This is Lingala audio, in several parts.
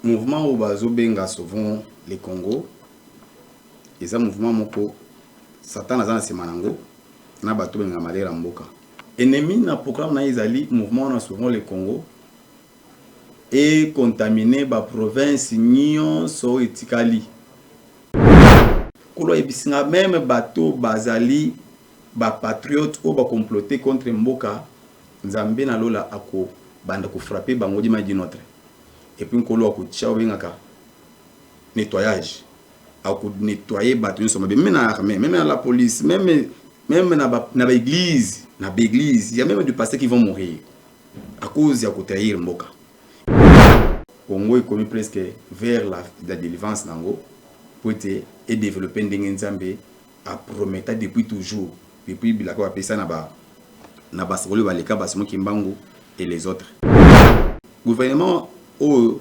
mouvement au bazo benga sauvons les Congo. Et ça mouvement moko Satan azana semanango na bato benga malera mboka. Ennemi na programme na izali mouvement na sauvons les Congo et contaminé ba province nyonso etikali. Kolo ebisinga même bato bazali ba patriote ou ba comploter contre mboka nzambe na lola ako banda ko frapper bango di maji notre. Et puis kolo ako tchao bengaka nettoyage ako nettoyer bato nyonso mabe même na armée même na la police même na église il y a même des pasteurs qui vont mourir à cause ya ko trahir mboka. Congo est connu presque vers la délivrance nango pour être et développer ndenge a promettre depuis toujours depuis bilako apesa na basolo baleka basimo kimbangu et les autres gouvernement au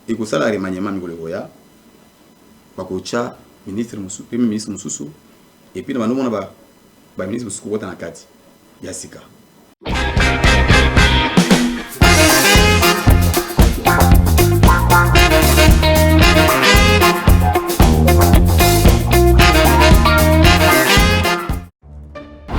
ekosala remaniement ngolo ya bakocha ministre musu premier ministre mususu et puis na bandomona ba ministre musuku bota na kati ya sika.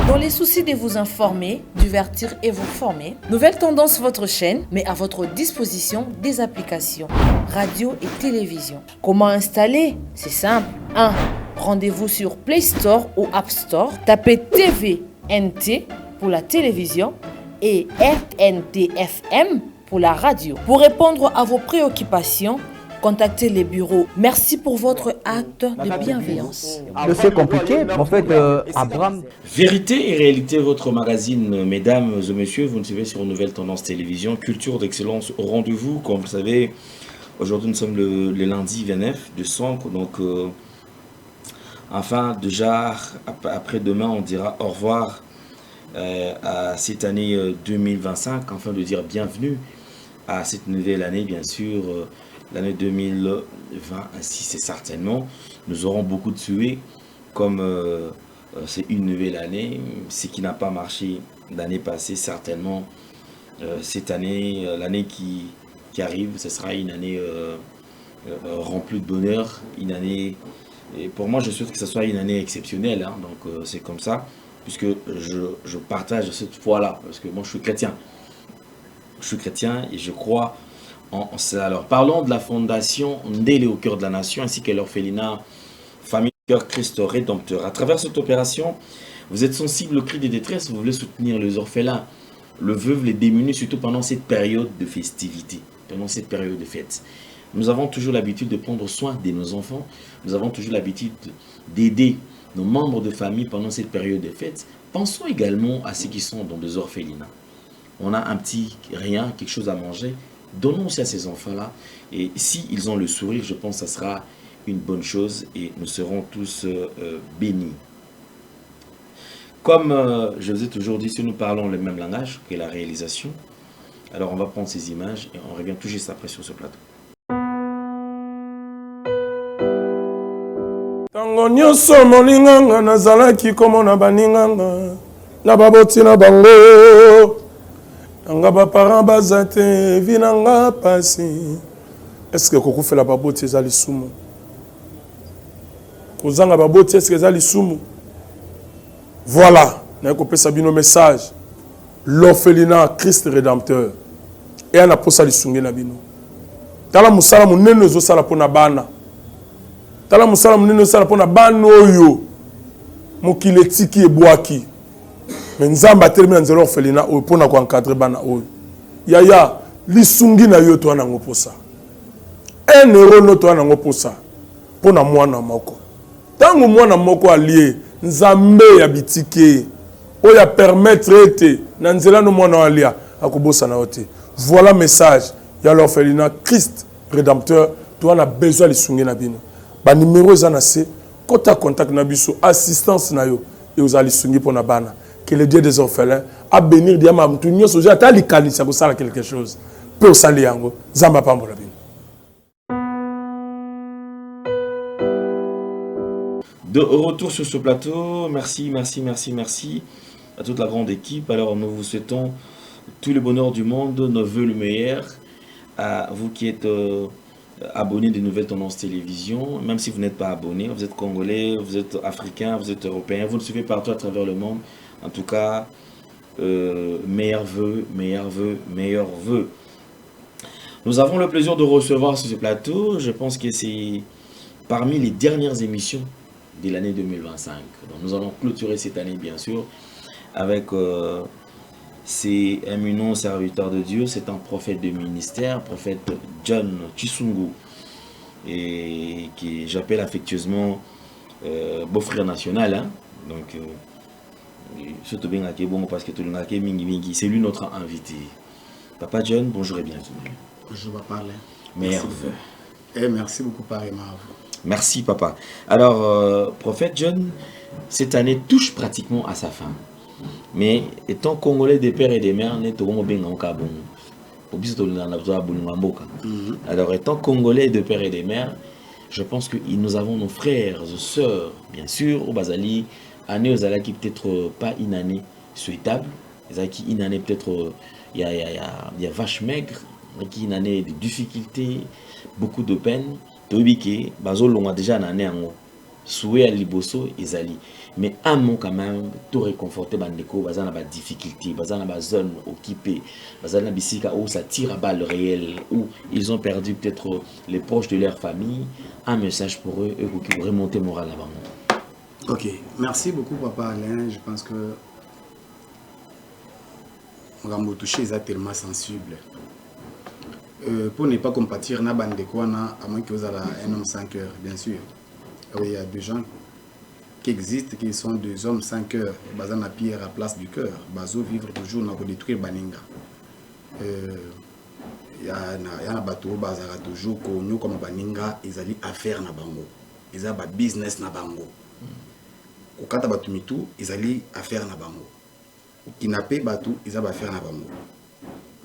Dans les soucis de vous informer, divertir et vous former, Nouvelle Tendance, votre chaîne, met à votre disposition des applications, radio et télévision. Comment installer? C'est simple. 1. Rendez-vous sur Play Store ou App Store. Tapez TVNT pour la télévision et RNTFM pour la radio. Pour répondre à vos préoccupations, contactez les bureaux. Merci pour votre acte de bienveillance. C'est compliqué, en fait, Abraham... Vérité et réalité, votre magazine, mesdames et messieurs, vous nous suivez sur Nouvelle Tendance Télévision, culture d'excellence au rendez-vous. Comme vous savez, aujourd'hui nous sommes le lundi 29 décembre, donc enfin déjà, après-demain, on dira au revoir à cette année 2025, afin de dire bienvenue à cette nouvelle année, bien sûr, l'année 2020, ainsi c'est certainement. Nous aurons beaucoup de souhaits, comme c'est une nouvelle année. Ce qui n'a pas marché l'année passée, certainement, cette année, l'année qui arrive, ce sera une année remplie de bonheur, une année... Et pour moi, je souhaite que ce soit une année exceptionnelle, hein, donc c'est comme ça, puisque je partage cette foi-là, parce que moi je suis chrétien. Je suis chrétien et je crois en cela. Alors parlons de la fondation Ndélé au cœur de la nation, ainsi que l'orphelinat Famille Cœur Christ Rédempteur. À travers cette opération, vous êtes sensible au cri de détresse, vous voulez soutenir les orphelins, le veuve, les démunis, surtout pendant cette période de festivité, pendant cette période de fête. Nous avons toujours l'habitude de prendre soin de nos enfants. Nous avons toujours l'habitude d'aider nos membres de famille pendant cette période de fête. Pensons également à ceux qui sont dans des orphelinats. On a un petit rien, quelque chose à manger. Donnons aussi à ces enfants-là. Et s'ils ont le sourire, je pense que ça sera une bonne chose et nous serons tous bénis. Comme je vous ai toujours dit, si nous parlons le même langage que la réalisation, alors on va prendre ces images et on revient tout juste après sur ce plateau. Tango nyonso molinganga nazalaki komona baninganga na baboti na bango nanga baparent baza te vi nanga pasi. Est-ce que kokufela baboti eza lisumu? Kozanga baboti est-ce que eza lisumu? Voilà, naye kopesa bino message. L'orphelinat Christ Rédempteur et ana posa lisungi na bino. Tala musala munene ezosala pona bana. Tala musala munene sala pona bano oyo mokili etiki ebwaki me nzamba atelemi na nzela orphelinat oyo pona ko encadrer bana oyo yaya lisungi na yo to nango posa 1 euro no to nango posa pona mwana moko tango mwana moko alie nzambe ya bitike oyo ya permettre ete na nzela no mwana alia akobosa na ote. Voilà message ya l'orphelinat Christ Rédempteur to ana besoin lisungi na bino. Ba numéro za na se kota contact na biso assistance na yo et aux alisungi pour na bana que le Dieu des orphelins a bénir diama mtu nyoso ja ta likanisa ko sala quelque chose peut sali yango zamba pambola bino. De retour sur ce plateau, merci à toute la grande équipe. Alors nous vous souhaitons tout le bonheur du monde, nos vœux le meilleur à vous qui êtes abonnés de Nouvelles Tendances Télévision. Même si vous n'êtes pas abonné, vous êtes congolais, vous êtes africain, vous êtes européen, vous nous suivez partout à travers le monde. En tout cas, meilleurs vœux, meilleurs vœux, meilleurs vœux. Nous avons le plaisir de recevoir sur ce plateau, je pense que c'est parmi les dernières émissions de l'année 2025. Donc nous allons clôturer cette année, bien sûr, avec c'est un éminent serviteur de Dieu, c'est un prophète de ministère, prophète John Chisungu, et qui j'appelle affectueusement beau-frère national. Hein? Donc, surtout bien parce que tout le monde c'est lui notre invité. Papa John, bonjour et bienvenue. Bonjour papa Alain. Meilleurs Merci vœux. Et merci beaucoup pareillement à vous. Merci papa. Alors, prophète John, cette année touche pratiquement à sa fin. Mais étant congolais des pères et des mères, alors étant congolais de pères et des mères, je pense que nous avons nos frères et sœurs, bien sûr, au Bazali, année aux qui peut-être pas une année souhaitable, une année peut-être il y a vache maigre, une année de difficultés, beaucoup de peine. Tobike, Bazol on a déjà une année en souhait à Liboso et Zali. Mais un mot quand même, tout réconforté, Bandeko, Bazan a des difficultés, Bazan a des zones occupées, Bazan a des bisika où ça tire à balles réelles, où ils ont perdu peut-être les proches de leur famille. Un message pour eux, eux qui vont remonter le moral avant. Ok, merci beaucoup papa Alain. Je pense que Rambo touché est tellement sensible. Pour ne pas compatir na Bandeko, à moins que vous ayez un homme sans cœur, bien sûr. Oui, il y a des gens qui existent, qui sont des hommes sans cœur. Bazan la pierre à place du cœur. Bazo vivre toujours pour détruire Baninga. Il y a un bateau, Bazara toujours connu comme Baninga, ils allaient affaire na bango. Ils ont un business na bango. Quand tu as battu tout, ils allaient affaire na bango. Kidnapper bateau, ils ont affaire na bango.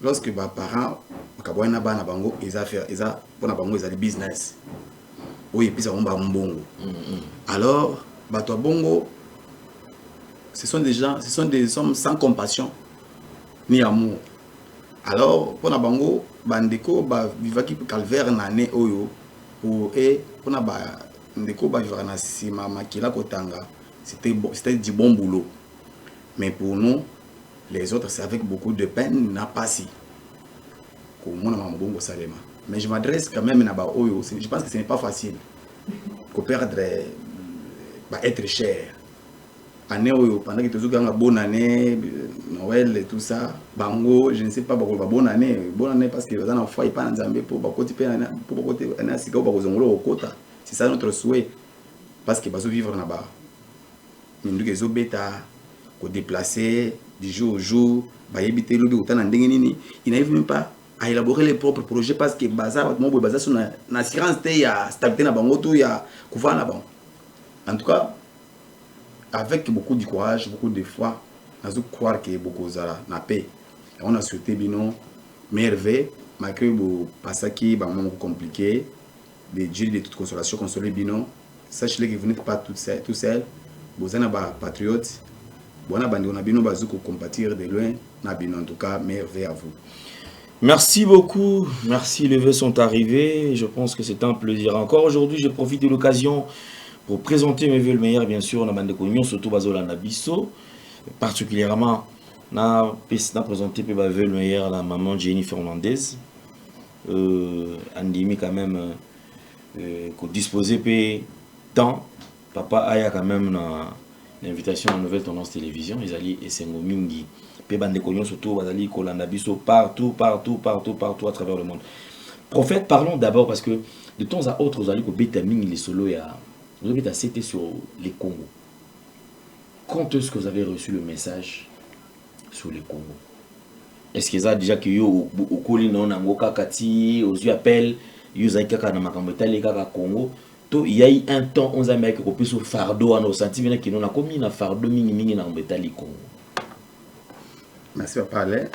Lorsque les parents, na bango, ils ont affaire, ils ont pour na bango, ils allaient business. Oui, puis ça va bongo. Alors, bateau bongo, ce sont des gens, ce sont des hommes sans compassion ni amour. Alors, pour na bango, bandeko ba vivaki calvaire nané oyo pour na bandeko ba vivre na sima makila kotanga. C'était du bon boulot. Mais pour nous, les autres, c'est avec beaucoup de peine, n'a pas si. Mais je m'adresse quand même à Oyo. Je pense que ce n'est pas facile. Que perdre, être cher. Année Oyo, pendant que tu as une bonne année, Noël et tout ça, Bango, je ne sais pas, bonne année. Bonne année parce que les gens n'ont pas Nzambé pour côté c'est ça notre souhait. Parce que nous vivre là-bas. Nous devons bêta, déplacer du jour au jour, il n'arrive même pas à élaborer les propres projets parce que Baza sur l'assurance, il y a stabilité na bango, il y a couvert là bas. En tout cas, avec beaucoup de courage, beaucoup de foi, nous allons croire que beaucoup zara na paix. On a souhaité bino merveille malgré le passage qui est compliqué, de Dieu de toute consolation, consoler bino. Sachez que vous n'êtes pas tout seul. Vous êtes patriotes. Vous êtes compatir de loin. En tout cas, merveille à vous. Merci beaucoup. Merci, les vœux sont arrivés. Je pense que c'est un plaisir. Encore aujourd'hui, je profite de l'occasion pour présenter mes vœux le meilleur, bien sûr, dans la surtout Bazola Nabiso. Particulièrement, on a présenté mes vœux le meilleur à la maman Jenny Fernandez. Andimi quand même, qu'on disposait de temps. Papa Aya quand même l'invitation à Nouvelle Tendance Télévision. Ils allaient et Sengo Mingi. Surtout partout à travers le monde. Prophète, parlons d'abord parce que de temps à autre, vous allez au Bétaming, les solos, vous avez cité sur les Congo. Quand est-ce que vous avez reçu le message sur les Congo? Est-ce que ça déjà que au Colino, Nangoka, Kati, aux yeux appel, Yuzaka, Namakambetali, Congo? Il y a eu un temps, on a mis un fardeau à nos sentiments qui nous a commis un fardeau mini dans le Congo. Merci papa Alain.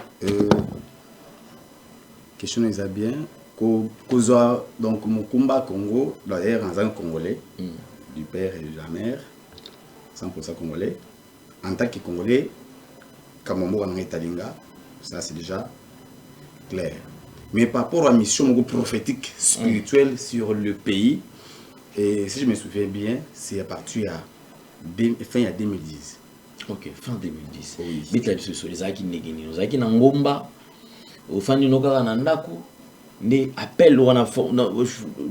Question est bien. Donc mon combat Congo, d'ailleurs en tant que Congolais, du père et de la mère, 100% Congolais. En tant que Congolais, Kamambo en Italinga, ça c'est déjà clair. Mais par rapport à la mission prophétique, spirituelle sur le pays, et si je me souviens bien, c'est à partir fin à 2010. Ok, fin 2010. Oui. Bita biso les aki negeni, les aki na ngomba, au fandi noka na ndaku, ne appel wana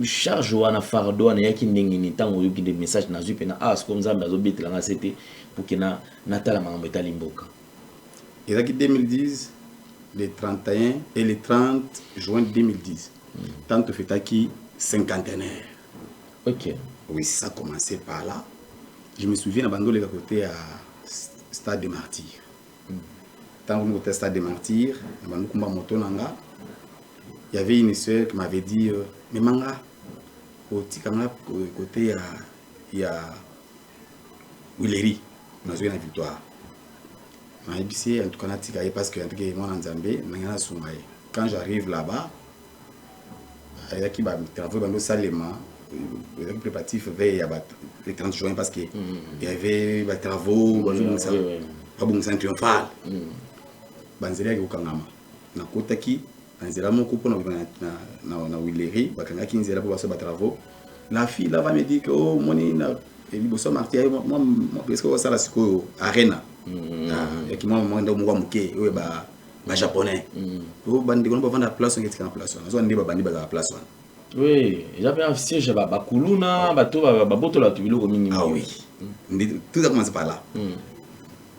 charge wana fardo wana yaki negeni tango yoki des messages na zupe na as comme ça bazo bitela nga c'était pour que na natala mambo etali mboka. Et là, 2010, le 31 et le 30 juin 2010. Tant que fait qui cinquantenaire. Ok. Oui, ça a commencé par là. Je me souviens, à Bandole, à côté à Stade des Martyrs. Tant que nous étions Stade des Martyrs, il y avait une soeur qui m'avait dit mais manga, côté il y a Willery, dans une victoire. En tout cas, parce que quand j'arrive là-bas, il y a qui travaille dans le salement, les préparatifs vers le 30 juin parce qu'il y avait des travaux, pas bon sang triomphal. Banzela qui okangama. Na kota ki, banzela mon couple na Willery, bakanga ki nzela pour faire des travaux. La fille là va me dire que oh moni na liboso martyr moi presque ça la siko arena. Et qui moi ndo mwa muke we ba japonais. O bandi ko vendre la place on est en place. On zo ndiba bandi ba la place. Oui, il y avait un siège ba kuluna ba to ba boto la tubilo ko mingi. Ah oui. Tout a commencé par là.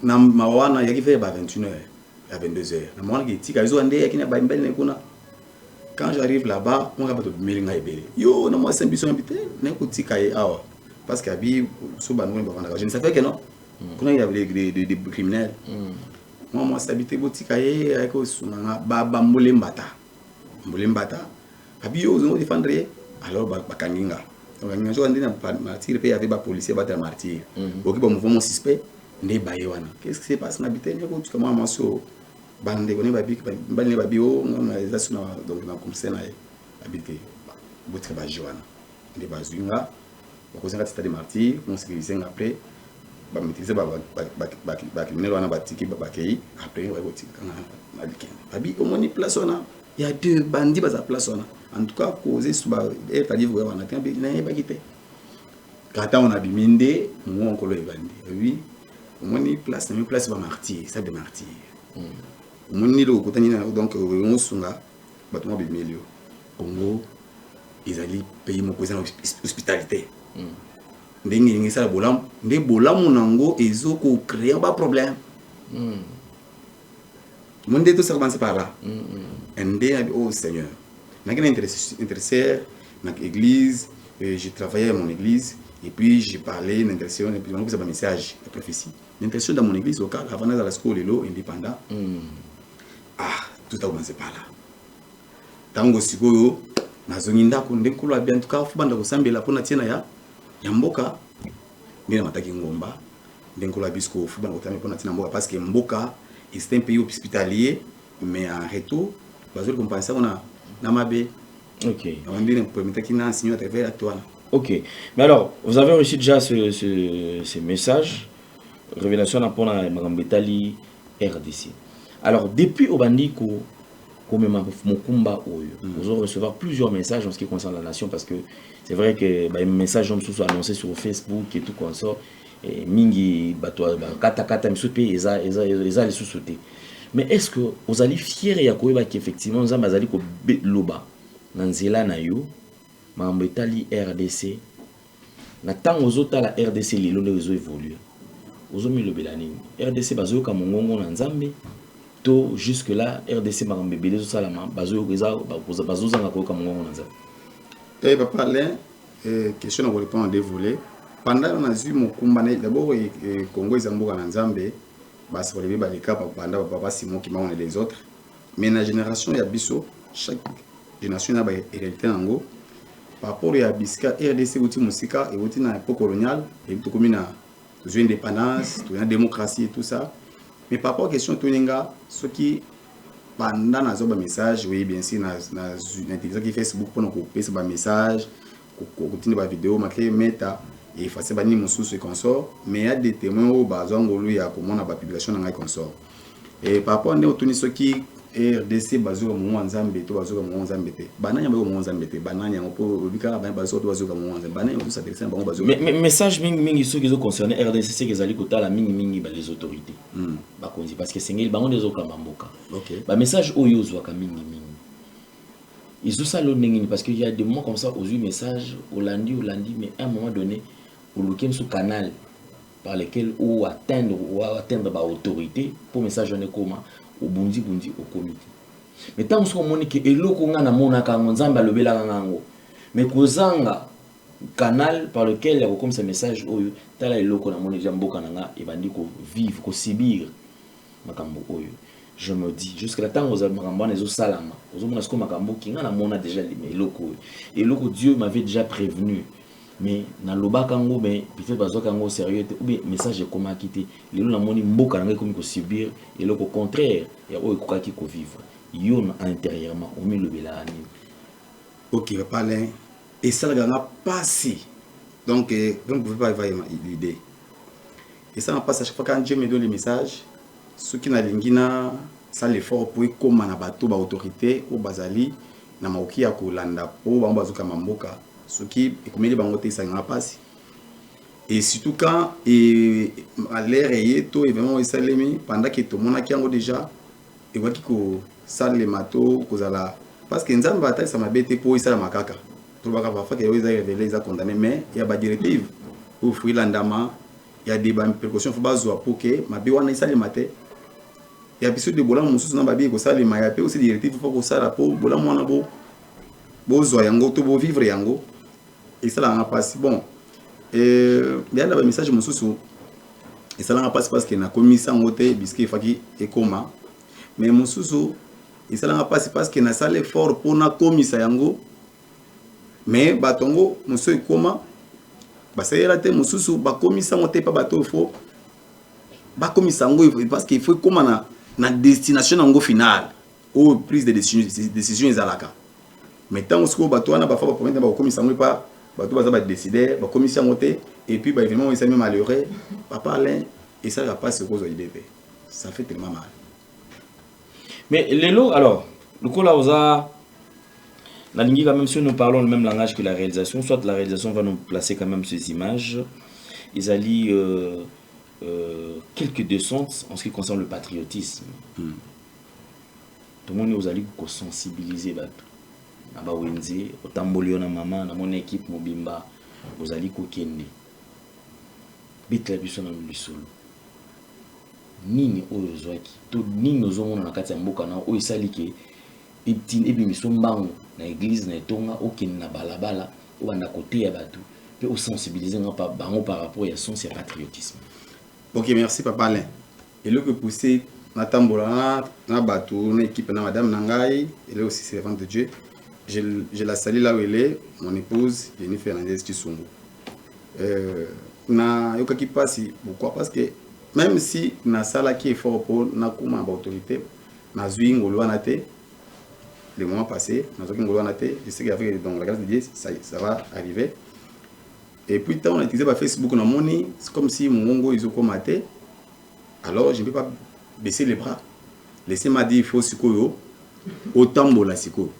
Na mawana yaki fait ba 21h à 22h. Na mawana ki tika zo ande yaki na ba mbele kuna. Quand j'arrive là-bas, on va pas te melinga ebele. Yo na moi c'est ambition habité, na ko tika e awa. Parce que abi so ba no ba vendre. Je ne savais que non. Quand il y avait des criminels, moi, c'est habité Botikaye avec Baba Mbata. Mbata. Abio, ils ont défendu. Alors, Bakanginga. Donc, ils ont dit que martyr, il y avait des policiers qui martyr. Donc, ils ont mouvement suspect. Qu'est-ce qui se passe dans l'habité? Comment on s'est bandé? On est habité. On a des assurances. Donc, on a commencé à habiter. Botikaye. On est basé là. On a des martyrs. On s'est sécurisé après. Ba maîtriser ba criminel wana batiki ba bakei après on va botika na weekend babi omoni place wana il y a deux bandits ba za place wana en tout cas causer suba et ta livre wana kan bi na ba kité kata on a biminde mo on kolo bandi oui omoni place na place ba martyr ça de martyr omoni lo kotani na donc on sunga bato mo bimilio Congo ils allaient payer mon cousin hospitalité ndenge ngi sala bolam nde bolamu nango ezoko créer un problème monde tout ça commence par là ndé oh Seigneur n'a qu'un intéressé dans l'église j'ai travaillé à mon église et puis j'ai parlé d'intercession et puis on a un message de prophétie l'intercession dans mon église locale avant d'aller à la école lelo indépendant tout a commencé par là tango sikoyo nazonginda ko ndekolo bien en tout cas fubanda ko sambela pona tiena ya mboka ndina mataki ngomba ndenkola bisko fuba ngotame pona tina mboka parce que mboka c'est un pays hospitalier mais en retour bazoli compenser na mabe. OK. On dit pour mettre qui na signé à travers toi. OK. Mais alors, vous avez reçu déjà ce message révélation na pona Magambetali RDC. Alors depuis Obandiko comme Mokumba Oyo, vous allez recevoir plusieurs messages en ce qui concerne la nation parce que c'est vrai que les messages sont annoncés sur Facebook et tout comme ça. Et mingi batwa kata misupe eza les sous-sauter. Mais est-ce que vous allez fier ya koyeba qu'effectivement nous allons ko loba nanzela na yo Magambetali RDC na tango zota la RDC lelo ne zo évoluer. Ozo mi lobela nini? RDC bazo ka mongongo na Nzambe. To jusque là RDC Marambe belé zo salama bazo zanga ko ka mongongo na Nzambe. Eh papa là question on répond en dévolé. Pendant on a vu mon combat d'abord Congo Zamboka na Nzambe basi relever ba les cas pendant papa Simon qui m'a les autres. Mais la génération ya biso chaque génération a ba réalité nango. Par rapport à Biska RDC outil musika et outil na époque coloniale et tout comme na indépendance, tout la démocratie et tout ça. Mais par rapport à la question Toninga, ce qui pendant nazoba message, oui bien sûr na intelligence qui Facebook pour nous couper ce message, continuer ba vidéo, marquer meta et effacer bani mususu et consort, mais il y a des témoins au bazangolo ya comment na ba publication na consort. Et par rapport à Tony ce qui RDC bazoka mo nzambe to bazoka mo nzambe te bananya ba mo nzambe te bananya po bika ba bazoka to bazoka mo nzambe bananya tout ça intéressant bango bazoka mais message mingi ceux qui ont concerné RDC c'est que zali kotala mingi ba les autorités ba konzi parce que sengeli bango des okamba mboka OK ba message oyo zwa ka mingi ils ont ça le ndengini parce qu'il y a des moments comme ça aux messages au lundi mais à un moment donné au lokem sur canal par lesquels ou atteindre ba autorité pour message ne comment au bundi au comité mais tant que moni que eloko nga na mona ka nzamba lobela ngango mais kozanga canal par lequel il y a comme ce message oyo tala eloko na moni jamboka nanga e bandi ko vivre ko subir makambo oyo je me dis jusqu'à la temps aux makambo na zo salama aux mona sko makambo ki nga na mona déjà eloko Dieu m'avait déjà prévenu mais na lobaka ngo mais peut-être bazoka ngo sérieux ou bien message comment quitter lelo na moni mboka nga comme ko subir et le contraire ya oyo kokaki ko vivre yon intérieurement au milieu de la année OK va parler et ça la passé donc vous ne pouvez pas avoir l'idée et ça passe à chaque fois quand Dieu me donne les messages ceux qui na lingina ça l'effort pour comme na bato ba autorité au bazali na maoki ya kolanda po ba bazoka mamboka ce qui ekomeli bango te ça na passe et surtout quand à l'air et tout événement isalemi pendant que tout monde qui a déjà et quoi ko sale mato kozala parce que nzamba ata ça mabete po isala makaka to baka parfois que ils a révélé ils a condamné mais il y a ba directive pour freelandama il y a des précautions faut bazwa pour que mabe wana isale maté il y a biso de bola mususu na babi ko sale ma ya pe aussi directive faut ko sala po bola mwana bo zo yango to bo vivre yango et ça là na passe bon bien là ba message mususu et ça là na passe parce que na commission ngote biski faki e koma mais mususu et ça là passe parce que na sale effort pour na komisa yango mais batongo muso koma basayela te mususu ba komisa ngote pa bato fo ba komisa ngo parce qu'il faut koma na destination ngo finale ou prise de décision ezalaka mais tant que bato wana ba fa ba promesse ba komisa ngo pa bato baza ba décider ba komisa ngote et puis ba évidemment ils sont malheureux papa Alain et ça va pas se cause idée ça fait tellement mal. Mais les lots, alors, le coup là, la ligne quand même, si nous parlons le même langage que la réalisation, soit la réalisation va nous placer quand même ces images, ils allient quelques descentes en ce qui concerne le patriotisme. Tout le monde nous allons sensibiliser, Naba Wenze, au Tambolio na maman, na mon équipe Mobimba, vous allez kokende. Bit la biso na lusolo. Nini oyo zwaki to nini ozomona na kati ya mboka na oyo salike etine ebimiso mbango na église na etonga okende na balabala obanda côté ya bato pe o sensibiliser nga pa bango par rapport ya sens ya patriotisme. OK, merci papa Alain. Et le que pousser na tambola na bato na équipe na madame Nangai, elle est aussi servante de Dieu. Je la salue là où elle est, mon épouse Jennifer Fernandez Chisongo. Na yoka qui passe pourquoi parce que même si na sala qui est fort pour na kuma autorité na zui ngolo na te le moment passé na zui ngolo na te je sais qu'avec donc la grâce de Dieu ça va arriver et puis tant on a utilisé par Facebook na moni c'est comme si mongo ils ont commenté alors je ne peux pas baisser les bras laissez-moi dire il faut sikoyo autant bola siko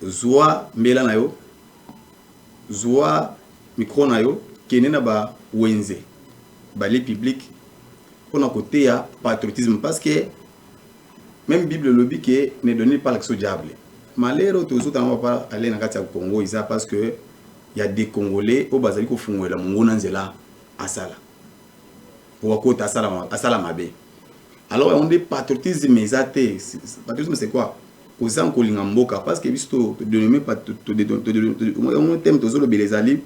zoa mbela na yo zoa micro na yo kenena ba wenze balé public pour notre côté à patriotisme parce que même Bible le dit que ne donne pas l'accès au diable. Malheureusement tous autres on va pas aller dans le Congo isa parce que il y a des Congolais au bazali ko fungwela mongo nanzela asala. Pour côté asala mabe. Alors on dit patriotisme exacté. Patriotisme c'est quoi? Aux en kolinga mboka parce que bisto de nommer pas on thème tous le belezali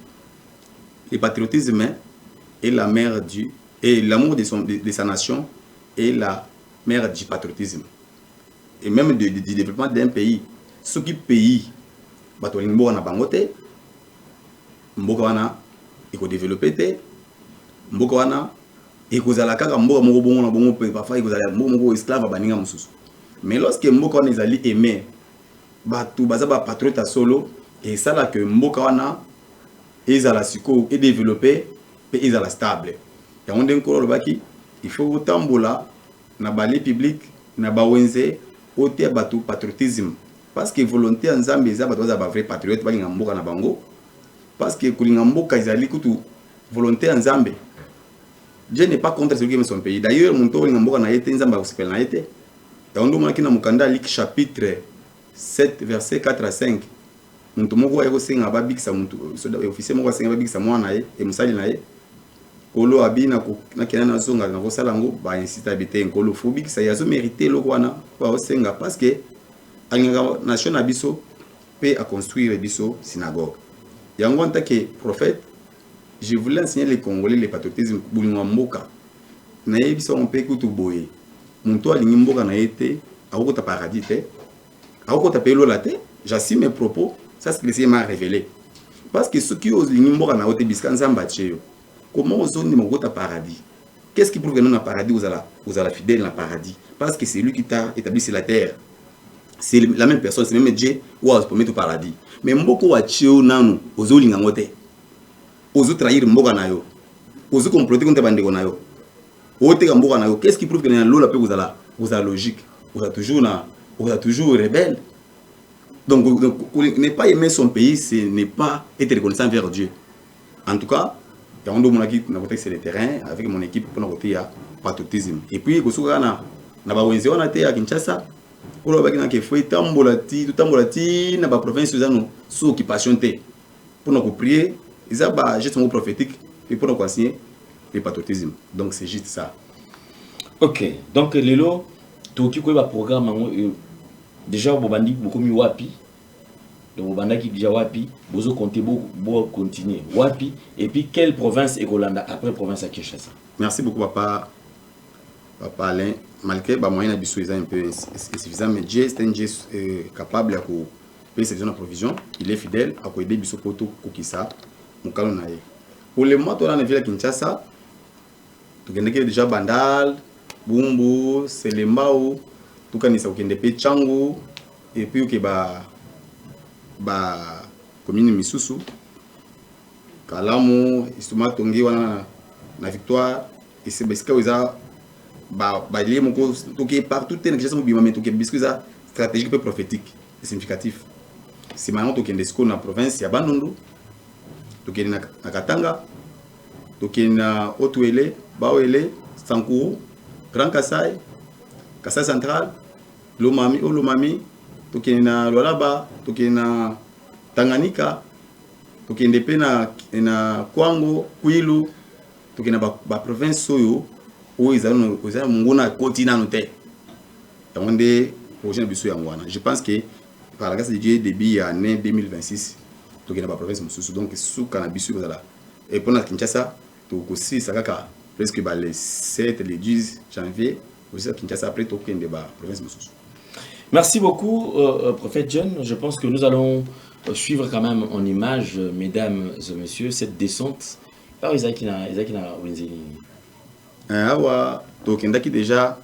le patriotisme et la mère du et l'amour de sa nation est la mère du patriotisme et même du développement d'un pays. Ce qui pays batolimbo na bangote mboka wana iko développer te mboka wana iko zala kaka mboka moko bongo na bongo pe parfois iko zala mboka moko esclave baninga mususu mais lorsque mboka wana ezali aimé batu baza ba patriote solo et ça là que mboka wana ezala siko et développer pe ezala stable. Et on dit encore il faut tambola na balé public na bawenze ote bato patriotisme parce que volonté nzambe eza bato za ba vrai patriote balinga mboka na bango parce que kulinga mboka ezali kutu volonté nzambe. Dieu n'est pas contre celui qui aime son pays. D'ailleurs mon to linga mboka na yete nzambe akusepela na yete. Ya ndo mona kina mukanda lik chapitre 7 verset 4 à 5. Muntu moko ayeko senga babikisa muntu officier moko senga babikisa mwana ye e musali na ye. Kolo abina ko na kena na zonga na kosala ngo ba insita bete nkolo fubikisa yazo mériter loko wana ba osenga parce que alingaka nation na biso pe à construire biso synagogue. Yango en tant que prophète, je voulais enseigner les Congolais le patriotisme bulinga mboka. Na yebiso on peut kutu boye. Muntu alingi mboka na yete akokota paradis te. Akokota pelo la te. J'assume mes propos, ça c'est ce que le Seigneur m'a révélé. Parce que ceux qui osent lingi mboka na yote biskan nzamba tcheyo. Comment osons nous au paradis? Qu'est-ce qui prouve que nous dans le paradis vous allez fidèle dans le paradis? Parce que c'est lui qui t'a établi sur la terre. C'est la même personne, c'est même Dieu ou à se promettre au paradis. Mais mboko wa tcheo nanu ozo linga ngote. Ozo trahir mboka na yo. Ozo comploter contre bandeko na yo. Ote ka mboka na yo. Qu'est-ce qui prouve que dans l'eau vous allez logique? Vous êtes toujours rebelle. Donc ne pas aimer son pays, ce n'est pas être reconnaissant envers Dieu. En tout cas, on a c'est le terrain avec mon équipe pour notre patriotisme. Et puis, na bawenzi wana te à Kinshasa, pour le bagina ke foi tambolati na ba province zano sous occupation te. Pour nous prier, ils a ba geste prophétique et pour nous enseigner le patriotisme. Donc c'est juste ça. OK. Donc lelo to ki ko ba programme déjà bobandi beaucoup mi wapi. Donc, qui déjà wapi, vous comptez beaucoup continuer wapi et puis quelle province est Golanda après province à Kinshasa. Merci beaucoup papa Alain. Malgré bah moyen d'habitude est un peu insuffisant mais Dieu est un Dieu capable à payer ses provisions. Il est fidèle à aider biso poto kokisa mukalo na ye. Pour le mois dans la ville à Kinshasa, tu connais déjà Bandal, Bumbu, Selembao, tu connais ça okende pe Changu et puis que commune Misusu Kalamu isuma tongi wana na Victoire et c'est parce que oza lié moko toke partout ten que jason bima mais toke biscuit ça stratégique et prophétique et significatif. C'est maintenant toke ndesco na province ya Bandundu toke na Katanga toke na Otuele Bawele Sankuru Grand Kasai Kasai Central Lomami toke na Lualaba toke na Tanganyika toke ndepe na Kwango Kwilu toke na ba province soyo où ils ont munguna continent noté onde projet biso ya ngwana. Je pense que par la grâce de Dieu début année 2026 toke na ba province mususu donc sous cannabis là et pour na Kinshasa to aussi ça kaka presque les 7 les 10 janvier aussi à Kinshasa après toke na ba province mususu. Merci beaucoup, prophète John. Je pense que nous allons suivre quand même en image, mesdames et messieurs, cette descente. Alors, Isaac n'a Wenzini. Ah, donc déjà,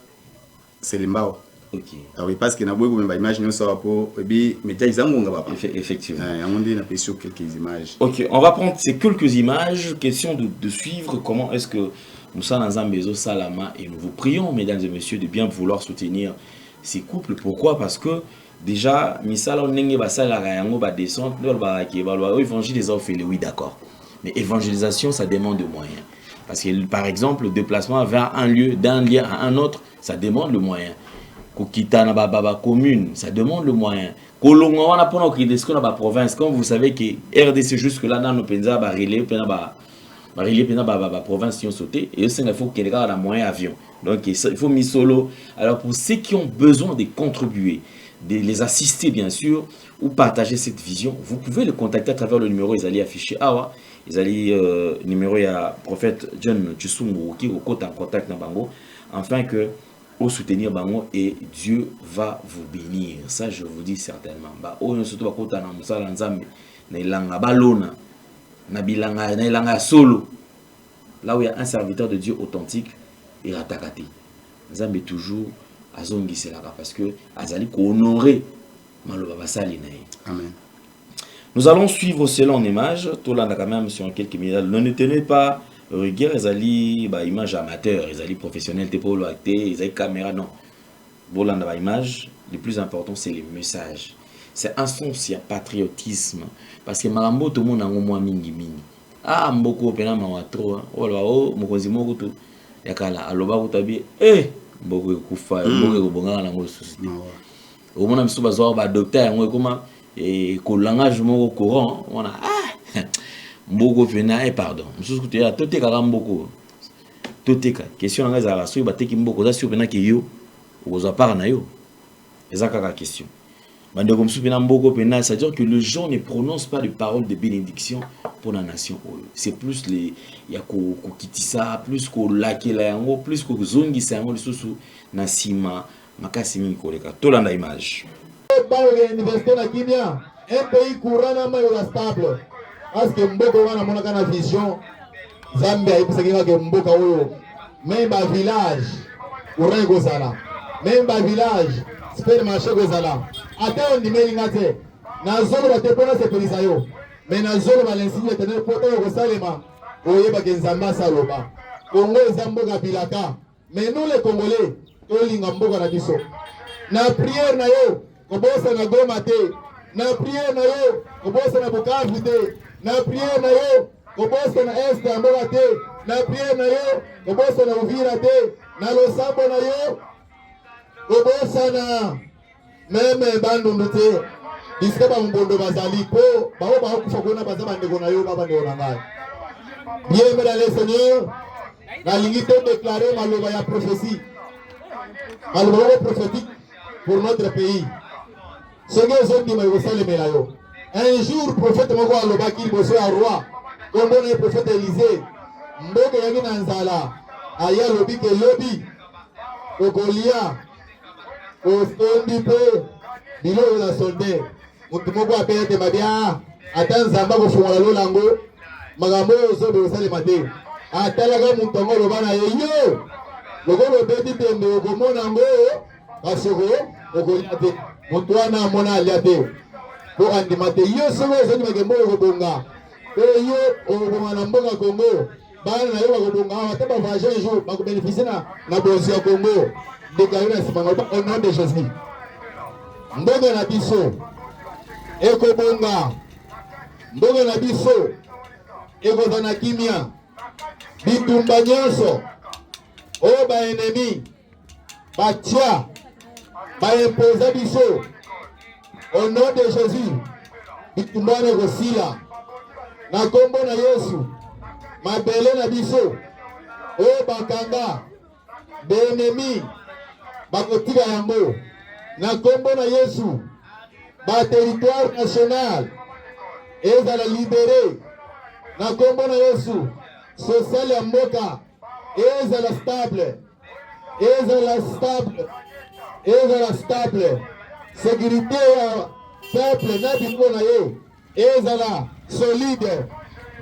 c'est le mbao. Ok. Ah oui, parce que na beaucoup de images nous sort pour et médias ils ont papa. Effectivement. On dit na sur quelques images. Ok, on va prendre ces quelques images. Question de suivre comment est-ce que nous sommes dans un maison Salama et nous vous prions, mesdames et messieurs, de bien vouloir soutenir ces couples. Pourquoi? Parce que déjà misala onenge basala yango ba descente ba évangile les offres oui d'accord. Mais évangélisation ça demande de moyens. Parce que par exemple le déplacement vers d'un lieu à un autre, ça demande le moyen. Kokita na ba commune, ça demande le moyen. Kolonga wana pona okidesco na ba province, comme vous savez que RDC jusque là dans nos penza ba relais pena ba province qui ont sauté et il faut qu'il y ait un moyen avion. Donc il faut mis solo. Alors pour ceux qui ont besoin de contribuer, de les assister bien sûr, ou partager cette vision, vous pouvez les contacter à travers le numéro, ils allaient afficher Awa, ils allaient numéro il y a prophète John Tchusungu qui est en contact na bango, afin que au soutenir bango et Dieu va vous bénir. Ça je vous dis certainement. Ba o surtout ba kota na musala nzambe na ilanga balona na ilanga solo. Là où il y a un serviteur de Dieu authentique et ratakati. Nzambe toujours azongi c'est là parce que azali ko honorer maloba basali na. Amen. Nous allons suivre cela en image. Tout là quand même sur quelques minutes. Ne tenez pas rigueur, ils allaient image amateur, ils allaient professionnel, t'es pas acté, ils allaient caméra non. Bolanda ba image, le plus important c'est les messages. C'est un sens il y a patriotisme parce que malambo tout le monde a un moins mingi. Ah mboko pena mawa trop. Oh là oh mokonzi moko to yakala aloba kutabi mboko kufa mboko kobonga na ngo société. Au moins misuba zo ba docteur yango comment ko langage moko courant on a mboko pena pardon. Misusu kutia tote kaka mboko. Toteka question nga za raso bateki mboko za si pena ki yo oza par na yo. Ezaka ka question. Bandeko msupina mboko pena, c'est-à-dire que le gens ne prononce pas de paroles de bénédiction pour la nation. C'est plus les ya ko kitisa, plus ko lakela yango, plus ko zongi sa yango lisusu na sima makasi mingi koleka. Tolanda image. Ba université na Kimia, un pays courant na mayo stable. Parce que mboko wana monaka na vision Zambia ipisaki ke mboka oyo. Même ba village courant kozala. Même ba village supermarché kozala. Ata on dimeli ngate na zolo batepona sécuriser yo mais na zolo balinsigne éternel poto ko salema oyeba ke nzamba saloba Congo ezamboka bilaka mais nous les Congolais tolinga mboka na biso na prière na yo kobosa na Goma te na prière na yo kobosa na Bukavu te na prière na yo kobosa na Est ya mboka te na prière na yo kobosa na Uvira te na losambo na yo kobosa na même bandundu te biska ba mbondo bazali po bao ba kufa kona baza bandeko na yo baba ndeko na ngai bien mesdames les seigneurs la ligne te déclarer maloba ya prophétie maloba prophétique pour notre pays ce que sont dit mais ça le melayo un jour prophète moko aloba ki boso ya roi comme le prophète Élisée mboka yangi na nzala aya lobi ke lobi okolia ostondi pe bilo la solde mutu moko apete mabia ata nzamba kofungola lolango magambo ozobe osale mate atalaka mutu ngo loba na yo lokolo beti tembe okomona ngo basoko okolia te mutu wana mona alia te po andima te yo soko ozoni magembo okobonga pe yo okobonga na mboka Congo bana na yo bakobonga ata bavage un jour bakobénéficie na bonzi ya Congo déclaré au nom de Jésus. Mboga na biso ekobonga mboga na biso ekozana kimia bitumba nyonso oyo ba ennemi batia baimposa biso au nom de Jésus bitumba wana ekosila na kombo na Yesu mabele na biso oyo bakanga baennemi bakotika yango na kombo na Yesu ba territoire national ezala libéré na kombo na Yesu social ya mboka ezala stable sécurité ya peuple na biko na ye ezala solide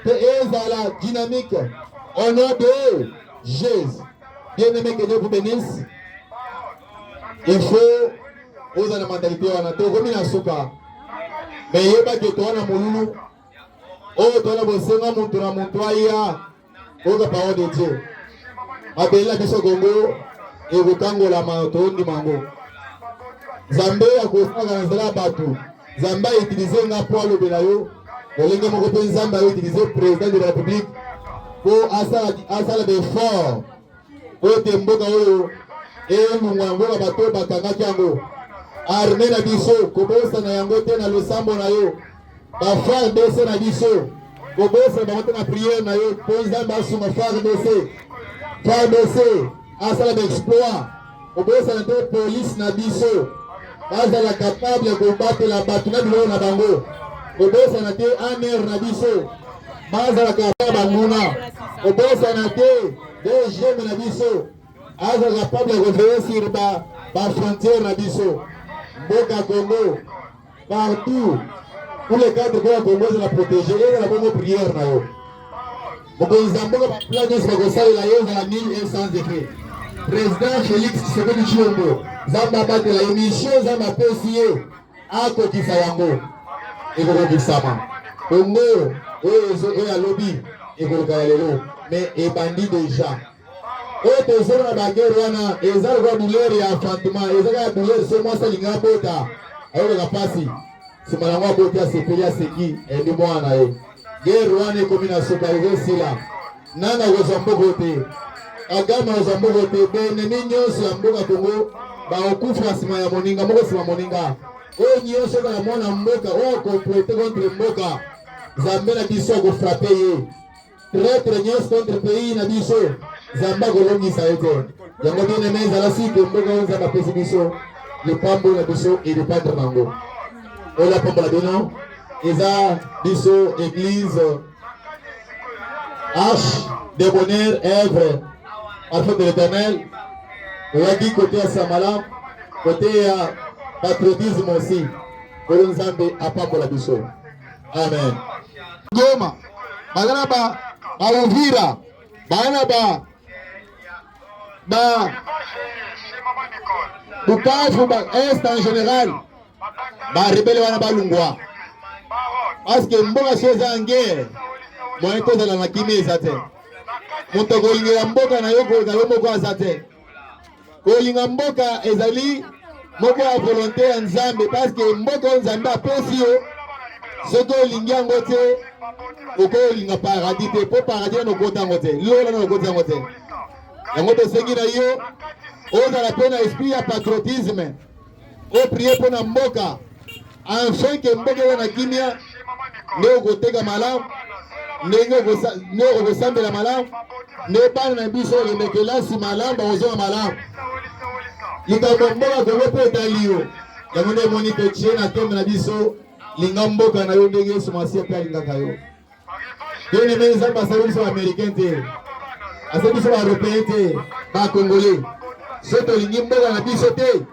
pe ezala dynamique au nom de Jésus. Bien-aimé, que Dieu vous bénisse. Il faut oza na mentalité wana to komi na suka mais yeba ke to wana mululu o to na bosenga muntu na muntu aya o ka parole de Dieu abela biso Congo e kokangola matondi mango Zambe ya kosaka na zala batu Zamba utiliser nga po alobela yo olenge moko pe Nzamba yo utiliser président de la République pour asala de fort o temboka oyo mungu mboka bato bakangaki yango armée na biso kobosa na yango te na losambo na yo FARDC na biso kobosa bango te na prière na yo po Nzambe asuma FARDC asala d'exploit kobosa na te police na biso bazala capable ya kobatela bato na biloko na bango kobosa na te ANR na biso bazala capable banguna kobosa na te DGM na biso aza capable de revenir sur la frontière na biso mboka Congo partout tous les cadres de la Congo la protéger et la bonne prière na yo mokonzi mboka plan nyonso bakosalela yo ezala 1100 degrés président Félix Tshisekedi Tshilombo Nzambe abatela émission Nzambe apesi ye akokisa yango ekokokisama Congo oyo alobi ekoloka ya lelo mais ebandi déjà oyo tozona na bagere wana eza kwa douleur ya affrontement eza ka douleur so mwasa linga bota ayo ka pasi simala ngwa bota sepeli aseki endi mwana ye gere wana ekomi na soka ezosila nana kozamboko te agama kozamboko te benemi nyonso ya mboka Kongo baokufa nsima ya moninga moko nsima moninga oyo nyonso kaka mwana mboka oyo komplote contre mboka Nzambe na biso akofrape ye traître nyonso contre pays na biso Nzambe akolongisa ye te yango bien aimé ezala sike mboka oyo Nzambe apesi biso lipambo na biso edependre nango oyo lapambola bino eza biso église Arche de bonheur œuvre parfait de l'Éternel oyaki côté ya Samala côté ya patriotisme aussi oyo Nzambe apambola biso amen. Goma bagana ba Uvira bagana ba Bukavu ba Est en général ba rebelle wana balungwa parce que mboka soza en guerre moyen kozala na kimi eza te moto kolingela mboka na yo kozala moko aza te kolinga mboka ezali moko ya volonté ya Nzambe parce que mboka oyo Nzambe apesi yo soki olingi yango te okolinga paradis te po paradis na okota yango te lola na okota yango te yango tosengi na yo ozala mpe na esprit ya patriotisme oprie mpo na mboka enfin ke mboka eza na kimia nde okoteka malamu ndenge okosambela malamu nde bana na biso okende kelasi malamu bakozonga malamu likambo mboka Kongo mpe etali yo yango nde emoni totie na tombe na biso linga mboka na yo ndenge Yesu Masiya mpe alingaka yo bien aimé Nzambe asali biso baaméricain te asali biso baeuropéen te bakongolais so tolingi mboka na biso te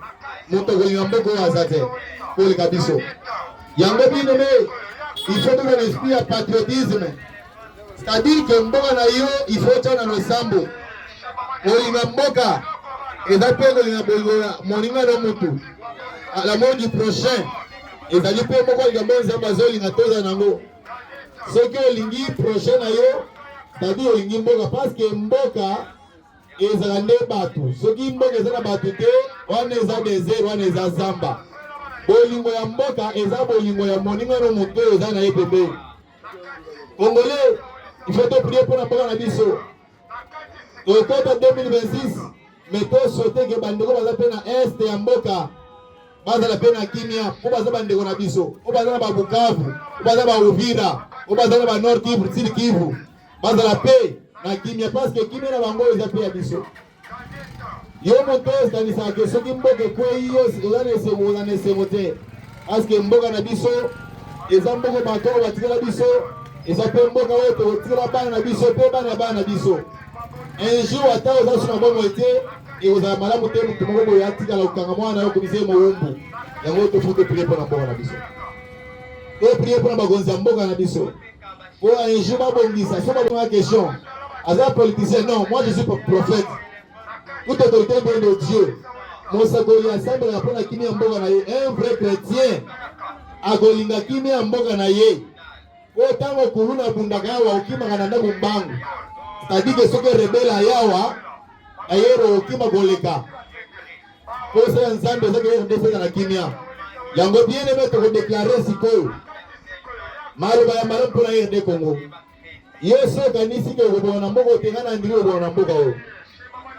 moto akolinga mboka oyo aza te koleka biso yango bien aimé il faut toza na esprit ya patriotisme c'est-à-dire que mboka na yo il faut tia na losambo kolinga mboka eza mpe kolinga bolingo moninga na mutu l'amour du prochain ezali mpe moko likambo Nzambe azolinga toza nango soki olingi prochain na yo c'est-à-dire olingi mboka parce que mboka ezala nde bato soki mboka eza na bato te wana eza désert wana eza zamba bolingo ya mboka eza bolingo ya moninga no moto oyo eza na ye pembeni Congolais il faut toprie mpo na mboka na biso tokota 2026 mais tosote ke bandeko baza mpe na este ya mboka bazala mpe na kimia mpo baza bandeko na biso mpo baza na babukavu mpo baza bauvira mpo baza na banord kivu sud kivu bazala mpe na kimia parce que kimia na bango eza mpe ya biso yo moto oyo ekanisaka ke soki mboka ekwei yo oza na esengo te parce que mboka na biso eza mboka bato oyo batikala biso eza mpe mboka oyo tokotikala bana na biso mpe bana ya bana na biso un jour ata oza so na bongo ete ekozala malamu te moto moko boyo atikala kokanga mwana yo komisa ye mowumbu yango tofu toprie mpo na mboka na biso toprie mpo na bakonzi ya mboka na biso po un jour babongisa so babonga question aza politicien non moi je suis prophète toute autorité vient de Dieu mosakoli asambelaka mpo na kimi ya mboka na ye un vrai chrétien akolinga kimi ya mboka na ye oyo ntango kulu na bundaka yawa okimaka na ndako mbangu c'est-à-dire que soki rebele ayawa ayero okima koleka po osala Nzambe ezaki RDC na kimia yango bien aimé tokodeklare sikoyo maloba ya malamu mpo na RD Congo yo so okanisi ke okobonga na mboka otenga na ndiri okobonga na mboka oyo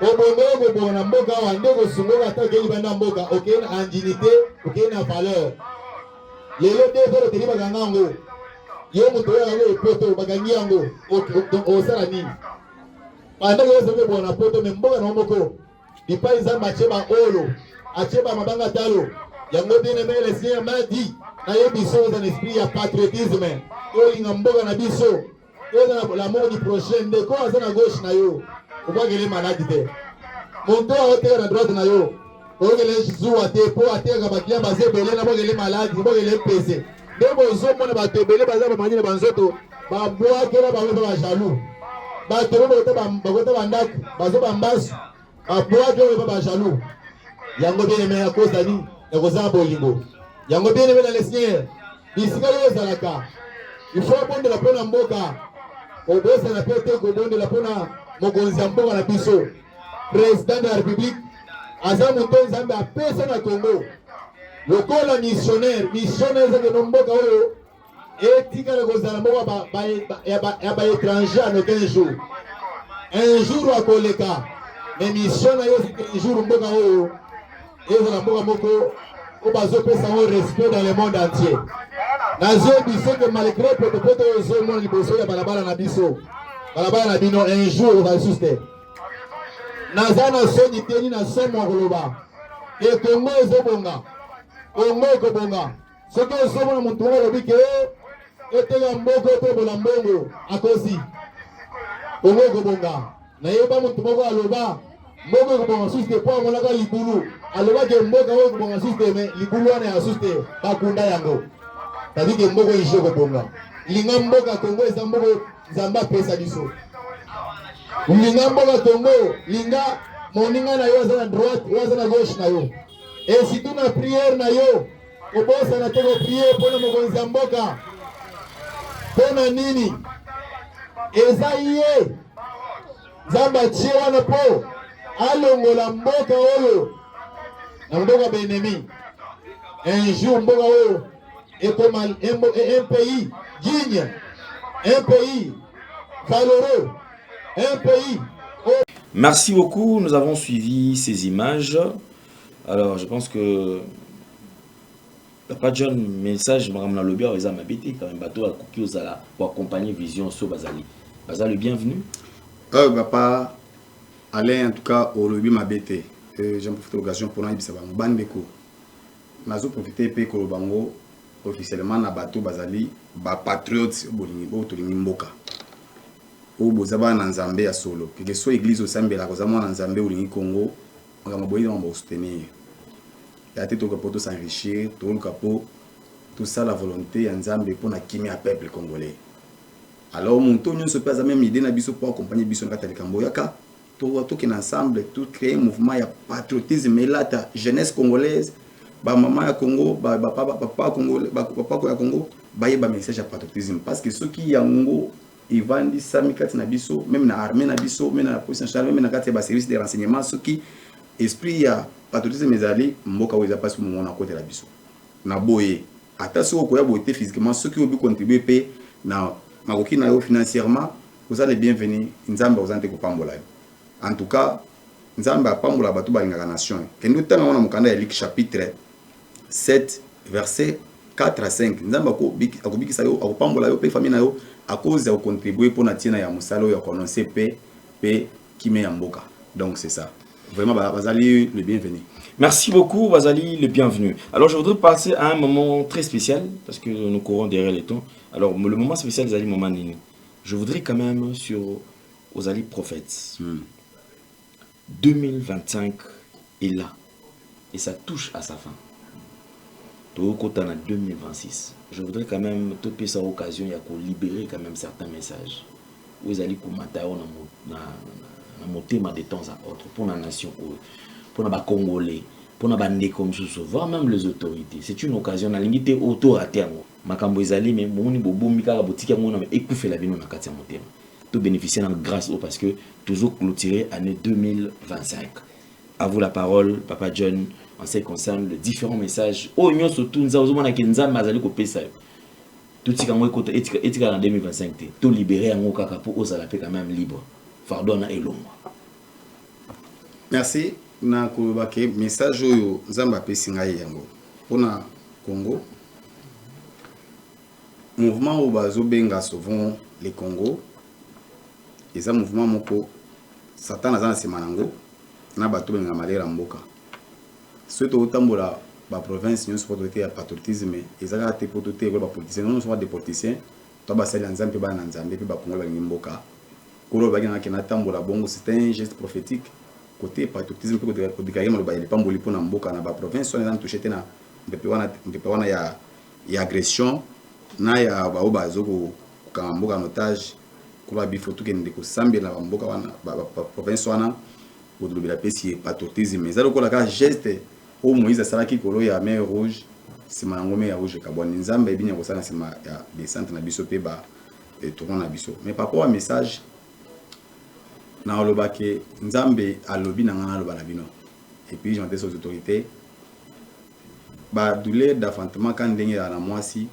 obongo okobonga na mboka awa nde kosungoka ata okei libanda mboka okei na anginité okei na valeur lelo nde fere oteli bakanga yango yo moto oyo yango epoto bakangi yango osala nini bandeko yo soki obonga na poto me mboka na moko bipai Nzambe atie baolo atie bamabanga talo yango bien aimé le Seigneur m'a dit nayebi so oza na esprit ya patriotisme tolinga mboka na biso toza na l'amour du prochain ndeko aza na gauche na yo okwakele maladi te moto aoteka na droite na yo okele zuwa te mpo atekaka baklia baza ebele na bokele maladi bokele pese nde bozomona bato ebele baza bamanyi na banzoto babwakela bango mpe bajalou bato bakota bandako bazo bambasu babwaki oyo mpe bajalou yango bien aimé ya koza nini ya kozala bolingo yango bien aimé na le Seigneur bisika oyo ezalaka il faut obondela mpo na mboka obosana mpe te kobondela mpo na mokonzi ya mboka na biso président de la République aza moto nzambe apesa na Congo lokola missionnaire ezake no mboka oyo etikala kozala mboka ya baétranger anoke un jour akoleka mais mission na yo un jour mboka oyo ezala mboka moko oyo bazopesa ngo respect dans le monde entier. Nazoyebi que malgré potopoto oyo ezomona liboso ya balabala na biso balabala na bino un jour ozali te naza na soni te ni na somo koloba e Congo ezobonga Congo ekobonga soki ozomona motu moko alobi ke eteka mboko etobola mbongo akosi Congo ekobonga nayeba motu moko aloba mboko ekobonga susu te po amonaka libulu alobaki mboka oyo ekobonga susu te me libulu wana ya susu te bakunda yango tadi ke mboko ishe ekobonga linga mboka Congo eza mboko nzambe apesa biso linga mboka Congo linga moninga na yo aza na droite oyo aza na gauche na yo et surtout na prière na yo obosana te kopriere mpona mokonzi ya mboka mpona nini eza ye nzambe atie wana mpo alongola mboka oyo na mboka benemi un jour mboka oyo ekoma un pays digne, un pays valeureux, un pays. Merci beaucoup, nous avons suivi ces images. Alors je pense que Papa John, message Maramna Lobia aux Amabiti, quand même bateau à Kuki aux Ala pour accompagner Vision sur Bazali. Bazali, bienvenue. Papa, allez en tout cas au lobby Mabete. J'en profite de l'occasion pour nous dire que Bandeko. Nous avons profité de Kolobango officiellement na bateau Bazali, ba patriotes Bolingi Mboka. Au Bozaba na Nzambe ya solo. Que soit église au Sambela, que soit na Nzambe au Lingi Congo, on va m'aboyer on va soutenir. Il y a tout le capot s'enrichir, tout le capot, tout ça la volonté en Nzambe pour na kimi à peuple congolais. Alors mon tour nous se passe la même idée na biso pour accompagner biso na Katali Kamboyaka. Tout qui ensemble, tout créer un mouvement ya patriotisme et là ta jeunesse congolaise. Ba maman ya Congo, ba papa Congo, ba papa ya Congo, ba yeba message ya patriotisme parce que ceux qui yango ils vendent sami kati na biso, même na armée na biso, même na police nationale, même na kati ba service de renseignement, ceux qui esprit ya patriotisme ezali mboka weza passe au moment na côté la biso. Na boye, ata so ko ya boté physiquement, ceux qui ont contribuer pe na makoki na yo financièrement, vous allez bienvenue, nzamba ozante ko pambola yo. En tout cas, nzamba pambola batu ba ngaka nation. Kendo tanga wana mukanda ya Luc chapitre 7 verset 4 à 5. Nzamba ko akobiki sa yo akopambola yo pe famille na yo à cause de contribuer pour natina ya musalo ya connaître pe kime ya mboka. Donc c'est ça. Vraiment Bazali le bienvenu. Merci beaucoup Bazali le bienvenu. Alors je voudrais passer à un moment très spécial parce que nous courons derrière les temps. Alors le moment spécial Zali moment nini. Je voudrais quand même sur Ozali prophètes. 2025 est là et ça touche à sa fin. Tout côté en 2026. Je voudrais quand même toper sa occasion il y a qu'on libérer quand même certains messages. Vous allez commenter na motema de temps à autre pour la nation, pour les Congolais, pour les bandés comme ce voire même les autorités. C'est une occasion à limiter autour à terme. Makambo ezali mais moni bobo mikaka botika mona mais écouffer la bino na katia motema. Tout bénéficier dans grâce au parce que toujours clôturer année 2025. À vous la parole, Papa John, en ce qui concerne les différents messages. Oh, nous surtout nous avons na kenza mazali ko pesa. Tout ce qu'on écoute étika en 2025 tout libérer en kaka pour osala pe quand même libre. Fardona et longo. Merci na kolobake message oyo nzamba pesi ngai yango. Pona Congo mouvement au bazo benga souvent les Congo. Et ça mouvement moko Satan azana semanango na bato benga malera mboka. Surtout otambola ba province nous autorité ya patriotisme ezaka te pototé ba politiciens non sont des politiciens to ba sali nzambe ba na nzambe pe ba kongola ngimboka. Kolo ba ngana kena tambola bongo c'est un geste prophétique côté patriotisme côté kodikaya maloba ile pamboli pona mboka na ba province on est touché na mpepe wana ya agression na ya ba obazo ko kamboka en otage ko ba bifoto kende ko sambela ba mboka wana ba province wana ko dubila pesi patriotisme ezalo ko la ka geste au Moïse asalaki kolo ya mer rouge sima yango mer rouge kaboni nzambe binya ko sana sima ya descente na biso pe ba tournon na biso mais par rapport au message na olobake nzambe alobi na ngana loba na bino. Et puis je m'adresse aux autorités. Ba douleur d'enfantement quand ndenge ya na mwasi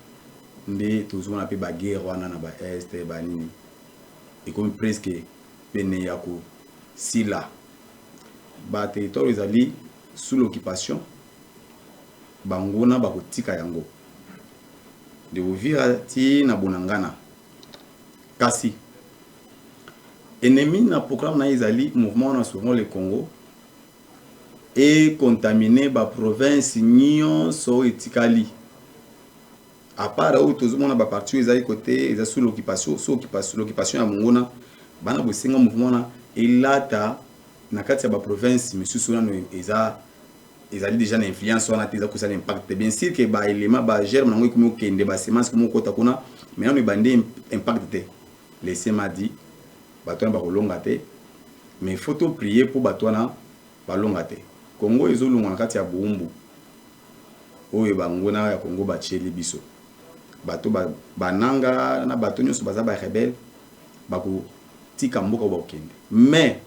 nde tozona pe ba guerre wana na ba est ba nini. Et comme presque pene ya ko sila. Ba territoire ezali sous l'occupation. Bangona ba kotika yango. De Uvira ti na Bunangana. Kasi ennemi na programme na ezali mouvement na souvent le Congo et contaminé ba province nyonso etikali. À part où tout le monde a parti ezali côté eza sous l'occupation ya mongona bana bosenga mouvement na elata na kati ya ba province misusu na ezali déjà na influence wana teza ko ça impact bien sûr que ba élément ba germe nango komo kende ba semence komo kota kuna mais on bande impact te laissez m'a dit bato ba kolonga te mais faut prier pour bato na balonga te Congo ezolunga na kati ya Buumbu oyo bangona ya Congo ba cheli biso bato bananga na bato nyonso baza ba rebelle bako tika mboka ba okende mais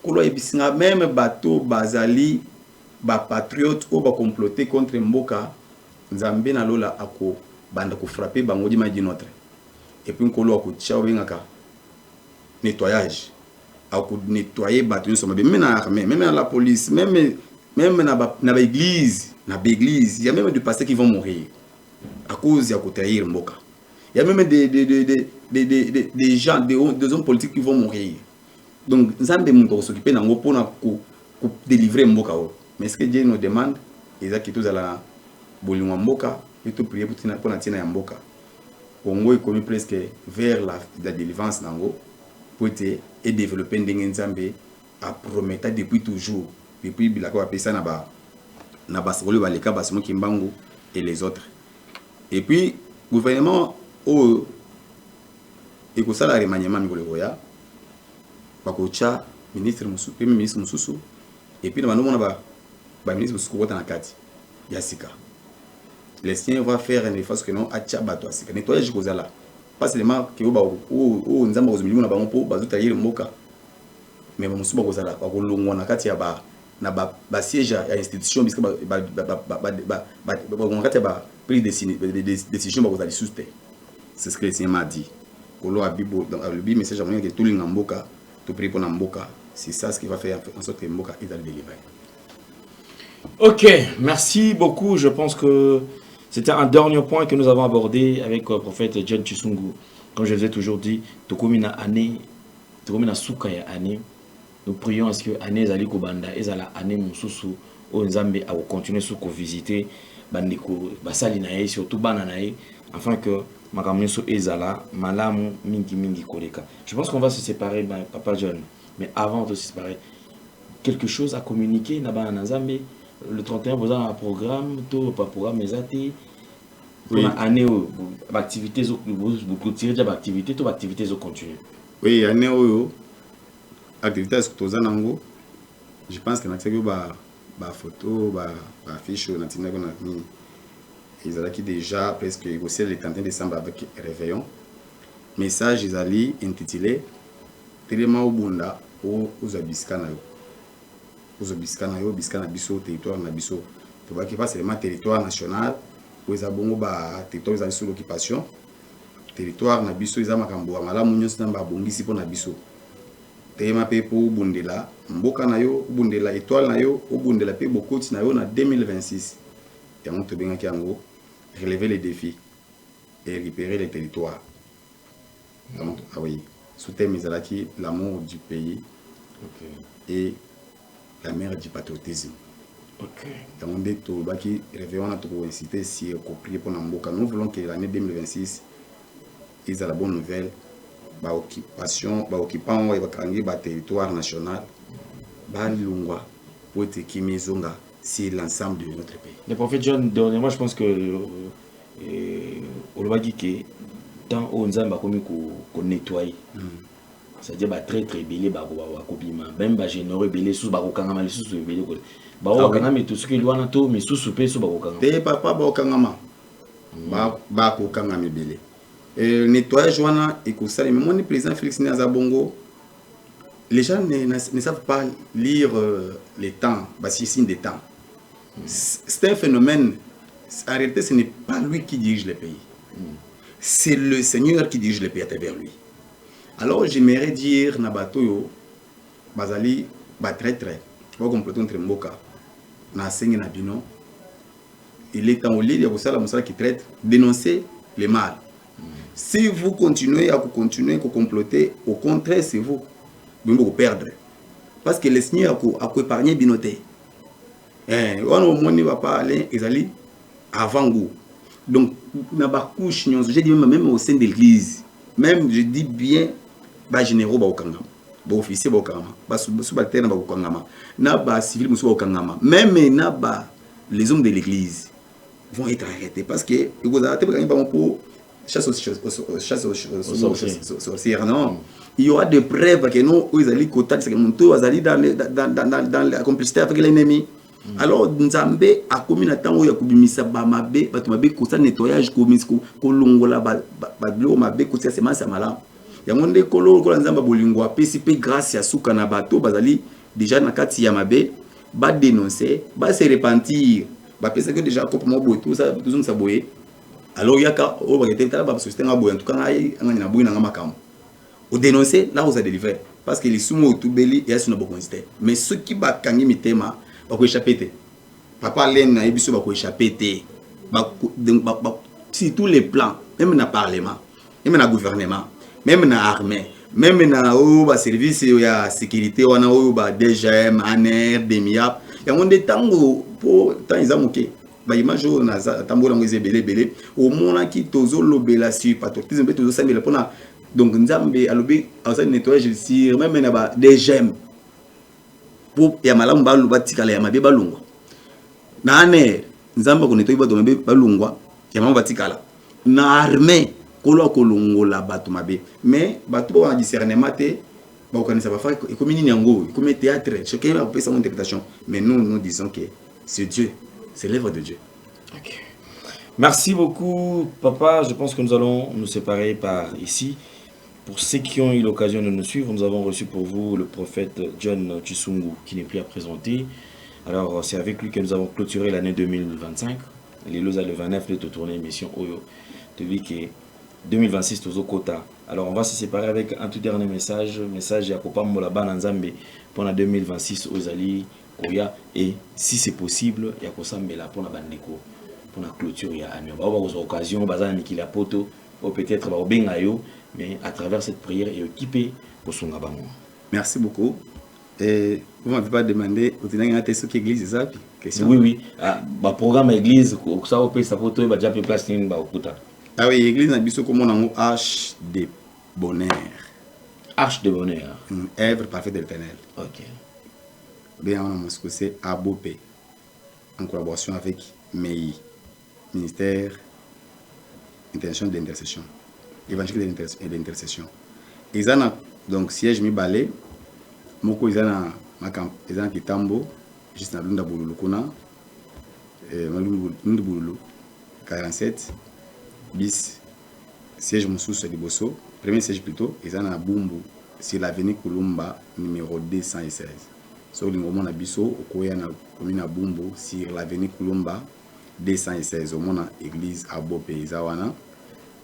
kolo ebisinga même bato bazali ba patriote ou ba comploter contre mboka nzambe na lola ako banda ko frapper bango di maji notre et puis nkolo ako tchao bengaka nettoyage ako nettoyer bato nyonso mabe même na armée même na la police même na ba église il y a même des pasteurs qui vont mourir à cause ya ko trahir mboka il y a même des gens des hommes politiques qui vont mourir donc nzambe mungo s'occuper nango pona ko délivrer mboka o. Mais ce que Dieu nous demande, c'est que tous allons bouliner mboka et tout prier pour la tina mboka. Congo est connu presque vers la délivrance nango pour et développer nzambe à promettre depuis toujours depuis bilako appelé ça na basolo baleka basimo kimbangu et les autres. Et puis gouvernement au et que ça la remaniement ngolo roya bakocha ministre mususu premier ministre mususu et puis nous on a ba ministre Soukouata na kati Yasika. Les siens vont faire un effort que non acha bato asika. Nettoyage kozala. Pas seulement que o nzamba kozumili na bango po bazo tailler mboka. Mais musu ba kozala ba kolongwa na kati ya ba siège ya institution biska ba kati ya ba pris des décisions ba kozali suspect. C'est ce que les siens m'a dit. Kolo abibo dans le message à moyen que tout linga mboka, tout pris pour na mboka. C'est ça ce qui va faire en sorte que mboka est dans délivrer. Ok, merci beaucoup. Je pense que c'était un dernier point que nous avons abordé avec le prophète John Chisungu. Comme je vous ai toujours dit, Tokomina année, Tokomina Souka ya année. Nous prions à ce que année Zali Kobanda et Zala année Mususu au Nzambe à continuer sur visiter Bandiko Basali nae surtout Bananae afin que Makamuso et Zala Malamu Mingi Koleka. Je pense qu'on va se séparer, Papa John. Mais avant de se séparer, quelque chose à communiquer là-bas en Nzambe. Le 31, vous avez un programme, tout pas programme, mais oui. Année activités, vous tirez de l'activité, toute activité continue. Oui, année activité nango. Je pense que na photo, affiche na tina ko na ni. Ils allaient qui déjà presque aussi le 31 décembre avec réveillon. Message ils allaient intitulé Telema Obunda o Uzabiskana yo. Uzabiskana yo biskana biso territoire na biso. Tu vois qu'il pas seulement territoire national où ils abongo ba territoire ils allaient sous l'occupation. Territoire na biso ils amakambo malamu nyonso na ba bongisi po na biso. Telema pe po bundela mboka na yo bundela étoile na yo bundela pe bokoti na yo na 2026. Et on te benga ki yango relever les défis et récupérer les territoires. Donc, ah oui, sous-thème Mizalaki, l'amour du pays et la mère du patriotisme. Donc, on dit que réveillons notre incité si on prier pour Namboka. Nous voulons que l'année 2026, ils aient la bonne nouvelle, occupant le territoire national, Lungwa, pour être Kimizonga, c'est l'ensemble de notre pays. Le prophète John, dernièrement, je pense que Olobagi tant on Nzamba comme qu'on nettoie. C'est-à-dire très très belé bakobima même ba généreux belé sous bakokangama sous belé ko bakokangama tout ce que loana to mais sous souper sous bakokangama te papa bakokangama bakokangama belé nettoyage wana ekosala mais mon président Félix Nazabongo les gens ne savent pas lire les temps, c'est signe des temps. C'est un phénomène, en réalité ce n'est pas lui qui dirige le pays. C'est le Seigneur qui dirige le pays à travers lui. Alors j'aimerais dire, Nabatoyo, Bazali, traître, pour compléter entre Mboka, na Sengi Nabino, il est temps au lit, il y a Moussala qui traite, dénoncer le mal. Si vous continuez à comploter, au contraire, c'est vous qui vous perdre. Parce que le Seigneur a épargné Binoté. On ne va pas aller avant vous. Donc, j'ai dit même au sein de l'église, même je dis bien, les généraux, les officiers, les subalternes, les civils, même les hommes de l'église vont être arrêtés parce que vous avez pour chasse aux sorcières, non. Il y aura des preuves que nous, ils allaient dans la complicité avec l'ennemi. Alors, Nzambe a commis un temps où il y a kubimisa bamabe, batumabe kosa nettoyage komisko kolongola badlo mabe kosa semence mala. Ya monde kolo nzamba bolingwa PCP grâce à suka na bato bazali déjà na kati ya mabe ba dénoncer, ba se repentir. Ba penser que déjà ko mo boy tout ça toujours ça boyer. Alors yaka o ba kete tala ba société nga boy en tout cas ngai ngana boy na makam. O dénoncer là vous a délivré parce que les sumo tout beli et asuna beaucoup consisté. Mais ceux qui ba kangi mitema ba ko échapper. Papa len na ebiso ba ko échapper. Si tous les plans, même dans le parlement, même dans le gouvernement, même dans l'armée, même dans le service de sécurité, on a DGM, ANR, DEMIAP, il y a des temps pour tant ils ont OK. Ba image na tambo na ngeze belé au mona ki tozo lobela sur patriotisme be tozo sambela pona donc nzambe alobi asa nettoyage sur même na ba DGM pour ya malamu ba lubatika la ya mabe balungwa na ANR nzamba ko nettoyer ba to mabe balungwa ya mabe batikala na armée kolo kolongola bato mabe mais bato ba discernement te ba okanisa ba fa e comme nini yango e comme théâtre chacun a sa interprétation mais nous disons que c'est Dieu, c'est l'œuvre de Dieu. Okay. Merci beaucoup papa, je pense que nous allons nous séparer par ici. Pour ceux qui ont eu l'occasion de nous suivre, nous avons reçu pour vous le prophète John Chisungu qui n'est plus à présenter. Alors c'est avec lui que nous avons clôturé l'année 2025. Les losa le 29 de tourner émission Oyo de lui qui est 2026 Tozo Kota. Alors on va se séparer avec un tout dernier message à Papa Molaba Nzambe pour la 2026 aux Ali Oya et si c'est possible il y a Kosambela pour la bandeko pour la clôture il y a année. On va avoir aux occasions bazan qui la poto ou peut-être ba bengayo mais à travers cette prière et équipé pour son abamo. Merci beaucoup. Et vous m'avez pas demandé au dernier ce qui église ça question. Oui ba programme église ça au pays ça photo ba déjà place ni ba okuta. Ah oui, l'église na biso comme on a H de bonheur. H de bonheur. Œuvre parfaite de l'Éternel. OK. Bien on a c'est Abopé en collaboration avec MEI, ministère international d'intercession, évangile et d'intercession. Ils ont donc siège mi balé moko ils ont ils ont Kitambo juste na Lunda Bululu kuna Lunda Bululu 47 bis siège Moussous Liboso, premier siège plutôt, ils ont à Bumbu, c'est l'avenue Kulumba numéro 216. So l'ingomon a biso au Koya na commune à Bumbu sur l'avenue Kulumba 216 au mon église à Bopé Zawana.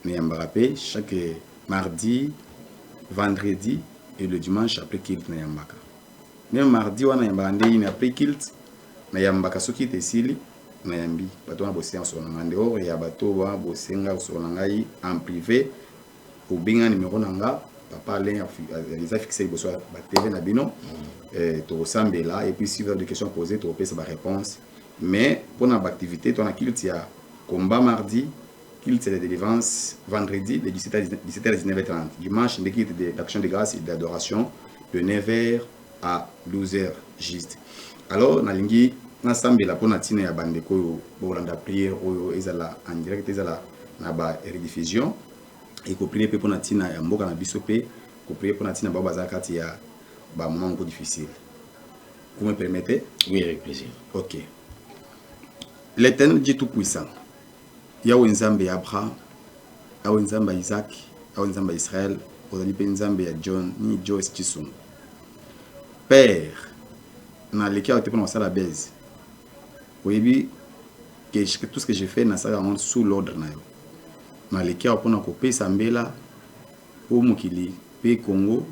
Nayambarape chaque mardi, vendredi et le dimanche après kilt Nayambaka. Même mardi wana yambande ine après kilt Nayambaka soki tesili Nayambi, bateau na bosser en son dehors, il y a bateau wa bosenga sur ngai en privé au binga numéro nanga papa les a fixé le soir ba TV na bino to sambela et puis si vous avez des questions posées to pesa ba réponse mais pour notre activité ton activité il y a combat mardi kilt c'est la délivrance vendredi de 17h à 19h30 dimanche des kilt d'action de grâce et d'adoration de 9h à 12h juste. Alors na lingi na sambela pona tina ya bandeko yo bolanda prière oyo ezala en direct ezala na ba rediffusion et ko prier pe pona tina ya mboka na biso pe ko prier pona tina ba bazakati ya ba moment un peu difficile. Vous me permettez? Oui, avec plaisir. OK. L'Éternel Dieu tout puissant. Yahweh Nzambe ya Abraham, Yahweh Nzambe ya Isaac, Yahweh Nzambe ya Israël, ozali pe Nzambe ya John ni Joyce Chisungu. père na leki a été pour la baise oui que tout ce que j'ai fait na ça sous l'ordre na yo na leki a pour na kopesa mbela au mokili pe Congo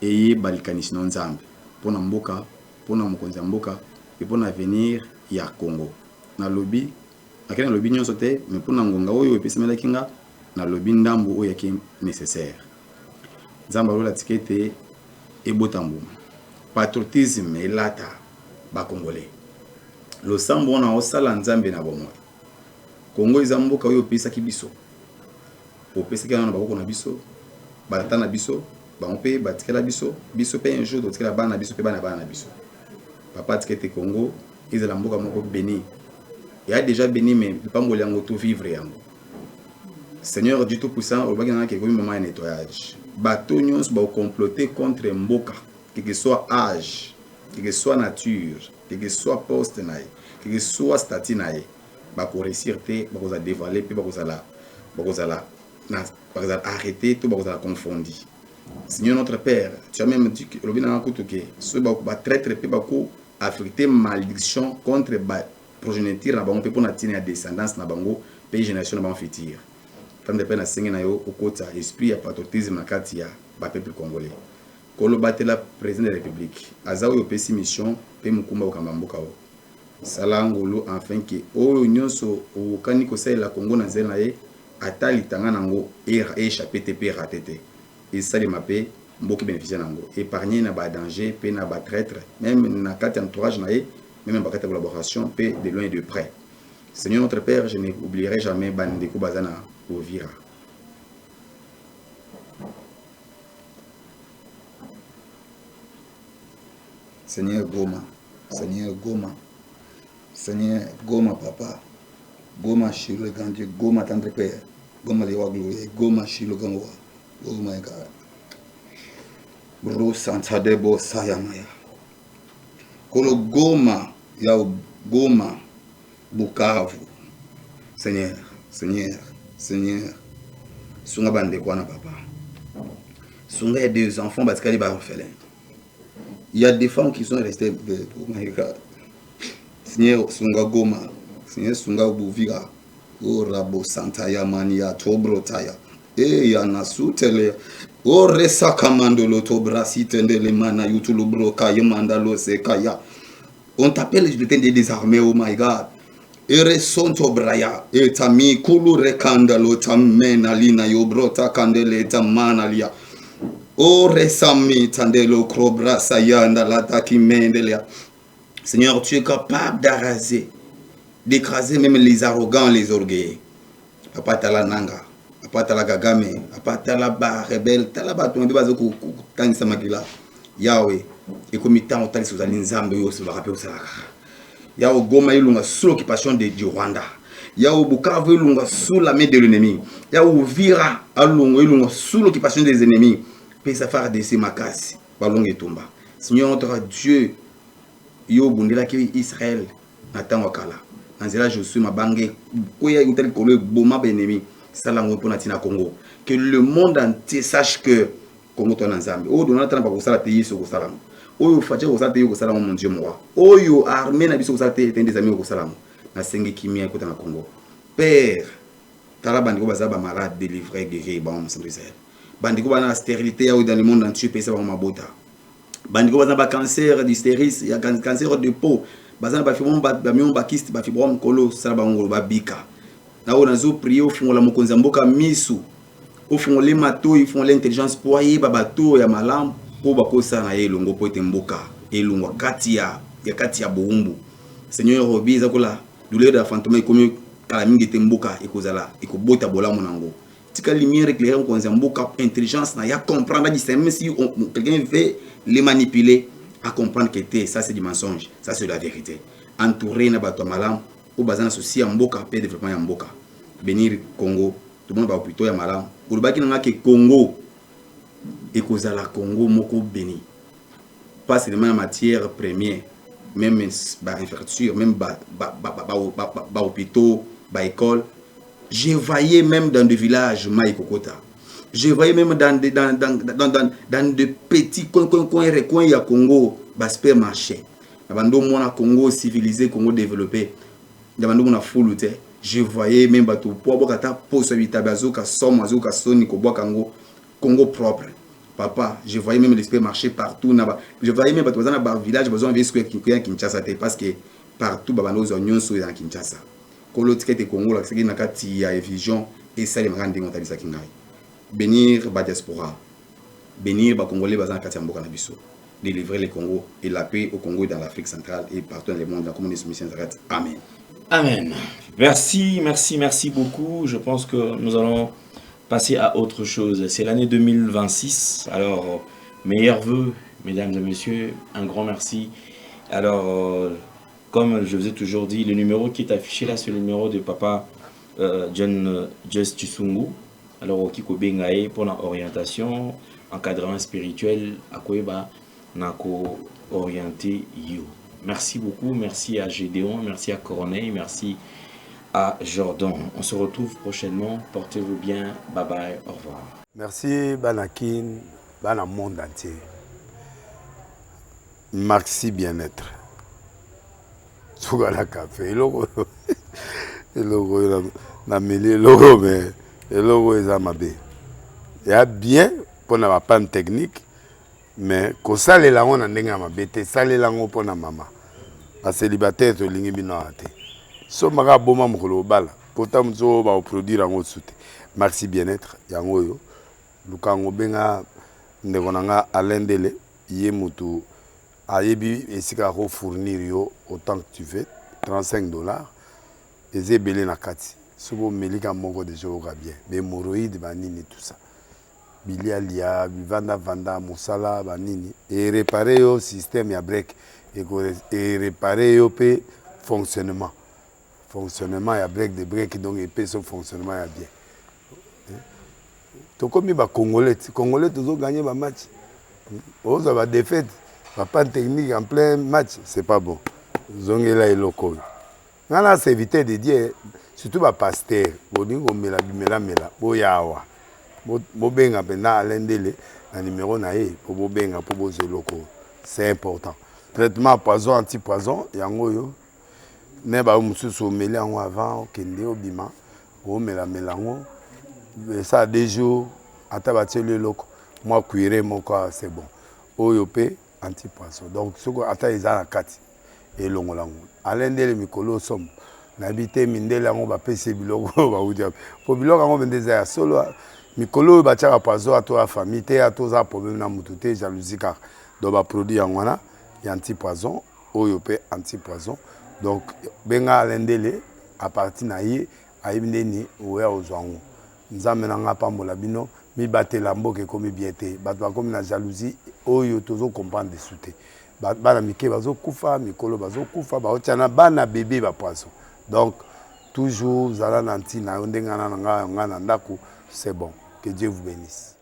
et balikanisi na nzambe pour na mboka pour na mokonzi mboka et pour l'avenir ya Congo na lobby akena lobby nyonso te mais pour na ngonga oyo epesa mbela kinga na lobby ndambo oyo yaki nécessaire nzambe alola tikete ebotambouma patriotisme elata ba congolais lo sambo on a osala nzambe na bomoi Congo eza mboka oyo pesa ki biso opesa kana na bakoko na biso balata na biso bango pe batikela biso pe un jour dotikela bana biso pe bana biso papa tikete Congo ezala mboka moko béni ya déjà béni mais pamboli yango to vivre yango Seigneur Dieu Tout-Puissant au bagana ke komi moment nettoyage bato nyonso ba comploter contre mboka quel que soit âge, quel que soit nature, quel que soit poste naï, quel que soit statut naï, bah pour réussir te, bah vous dévaler, puis bah vous arrêter, tout bah vous confondre. Seigneur notre Père, tu as même dit que le bien dans que ce bah traître puis bah afflicter malédiction contre bah progéniture na bango pour na tiner descendance na bango pays génération na bango futur. Tant de peine à signer na yo au côté esprit à patriotisme na katia bah peuple congolais. Kolo batela président de la République aza oyo pesi mission pe mukumba okamba mboka o sala ngolo enfin que oyo nyonso okani ko la Congo na zela ye atali tanga nango échappé te pe raté et ça les mapé mboki bénéficier nango épargner na ba danger pe na ba traître même na kati entourage na ye même ba kati collaboration pe de loin et de près. Seigneur notre Père, je n'oublierai jamais bandeko bazana Ovira. Seigneur Goma, Seigneur Goma papa, Goma chez le grand Dieu, Goma tendre Père, Goma les rois glorieux, Goma chez le grand roi. Oh my God. Bro Santa Debo Sayamaya. Kolo Goma, Yao Goma, Bukavu. Seigneur, Sunga bande kwa na papa. Sunga a deux enfants parce qu'elle est orphelin. Il y a des femmes qui sont restées. Oh my God. Seigneur Sunga Goma. Seigneur Sunga Bouvira. Oh Rabo Santa Yamania Tobro Taya. Eh Yanasu Tele. Oh Resa Kamando Lotobra Sitendele Mana Yutulu Broka Yamandalo Sekaya. On t'appelle je t'ai désarmé, oh my God. Ere Sonto Braya. Et Tami Kulu Rekandalo Tamena Lina Yobrota Kandele Tamanalia. Oh, resami tandelo krobra sayanda lataki mendelia. Seigneur, tu es capable d'araser, d'écraser même les arrogants, les orgueils. Papa tala nanga, papa tala gagame, papa tala ba rebelle, tala ba tumbe bazo tangisa magila. Yahweh, et comme tant on tali sous alinzambe yo se va rappeler au salaka. Yahweh Goma ilunga sous l'occupation du Rwanda. Yahweh Bukavu ilunga sous la main de l'ennemi. Yahweh Vira ilunga sous l'occupation des ennemis. Safar de ces makasi balonge tomba. Seigneur notre Dieu, yo bundela ki Israël natan wakala. Nanzela je suis mabange koya utel kolo boma benemi salango pona tina Congo. Que le monde entier sache que Congo to nzambe. O dona tana ba ko sala te yiso ko salam. Oyo faje ko sala te yo ko salam mon Dieu moi. Oyo armée na biso ko sala te des amis ko salam. Na sengi kimia ko na Congo. Père, tala bandiko bazaba malade délivré guéri ba on s'en bandiko bana stérilité dans le monde entier pesa ba mabota bandiko bana ba cancer d'hystéris ya cancer de peau bazana ba fibrome ba mion ba kyste ba fibrome kolo sala ba ngolo ba bika na ona zo prier au fond la mokonzi mboka misu au fond les mato ils font l'intelligence pour y ba bato ya malam po ba ko sana elongo po ete mboka elongo kati ya boumbu. Seigneur robi za kola douleur de fantôme comme kala mingi te mboka ekozala ekobota bola monango. Tika lumière éclairée on mboka intelligence na ya comprendre dit même si quelqu'un veut les manipuler à comprendre que ça c'est du mensonge, ça c'est la vérité. Entouré na bato malam au bazana souci mboka pe développement ya mboka. Bénir Congo, tout le monde va plutôt ya malam. Pour baki na ke Congo ekozala Congo moko béni. Pas seulement en matière première, même ba infrastructure, même ba hôpitaux, ba école. J'ai voyé même dans des villages Maïkokota. J'ai voyé même dans de petits coins à Congo, ba supermarché bando mona Congo civilisé, Congo développé bando mona fulute. Je voyais même bateau pour boire kata poso bitabazo ka somme azuka soni ko boire Congo propre. Papa, je voyais même les supermarchés partout là-bas. Je voyais même bateau dans ba village besoin de square qui Kinshasa parce que partout babano zo nyonso dans Kinshasa. Kolo tikete Congo la c'est na kati ya vision et ça les marandi ngotabisa kingai. Bénir ba diaspora. Bénir ba congolais bazana kati ya mboka na biso. Délivrer le Congo et la paix au Congo et dans l'Afrique centrale et partout dans le monde. La communauté mission s'arrête. Amen. Amen. Merci, merci, merci beaucoup. Je pense que nous allons passer à autre chose. C'est l'année 2026. Alors, meilleurs vœux, mesdames et messieurs. Un grand merci. Alors, comme je vous ai toujours dit, le numéro qui est affiché là, c'est le numéro de papa John Just Chisungu. Alors, au Kiko Bengae pour l'orientation, encadrement spirituel, à Koeba, Nako orienté you. Merci beaucoup, merci à Gédéon, merci à Corneille, merci à Jordan. On se retrouve prochainement. Portez-vous bien. Bye bye. Au revoir. Merci Banakin, Bana monde entier. Merci bien-être. Sougala café, logo na mêlé logo mais logo ezamabe. Il y a bien pour na panne technique mais ko sale la on ndenge mabe te sale la ngo pona mama. A célibataire to lingi bino ate. So maka boma mokolo bala. Pourtant mzo ba produire ngo soute. Merci bien-être yango yo. Lukango benga ndeko nanga alendele ye mutu ayebi esika ko fournir yo autant que tu veux $35 eze belé na kati. Sobo melika moko de jour bien. Mais hémorroïdes banini tout ça. Bilialia, vanda musala banini et réparer au système ya break et réparer au fonctionnement ya break de break donc et son fonctionnement ya bien. To comme ba congolais toujours gagner ba match. On va défaite, pas technique en plein match, c'est pas bon. Zongela et local. Ngana c'est éviter de dire surtout ba pasteur, boningo mela boyawa. Bobenga pena alendele na numéro na ye pour bobenga pour bozo loko. C'est important. Traitement poison anti-poison yango yo. Ne ba mususu meli yango avant kende obima o melango. Ça des jours atabati le loko. Moi cuire mon corps c'est bon. Oyope anti-poison. Donc ce ko ata izana kati et longolango. Alendele mikolo somme. Nabité mindela ngo ba pese biloko ba udia. Po biloko ngo bendeza ya solo mikolo bachaka poison à toi famille te à tous problème na mututé jalousie car do ba produit ngwana ya anti-poison oyope anti-poison. Donc benga alendele à partir na ye ayibindeni oya ozwango. Nzambe na nga pambola bino mi batela mboke komi bien te bato bakomi na jalousie oyo tozo comprendre de souté bana mike bazo kufa mikolo bazo kufa baotiana bana bébé ba poisson. Donc toujours zala nanti na ndenga na nga ndako c'est bon. Que Dieu vous bénisse.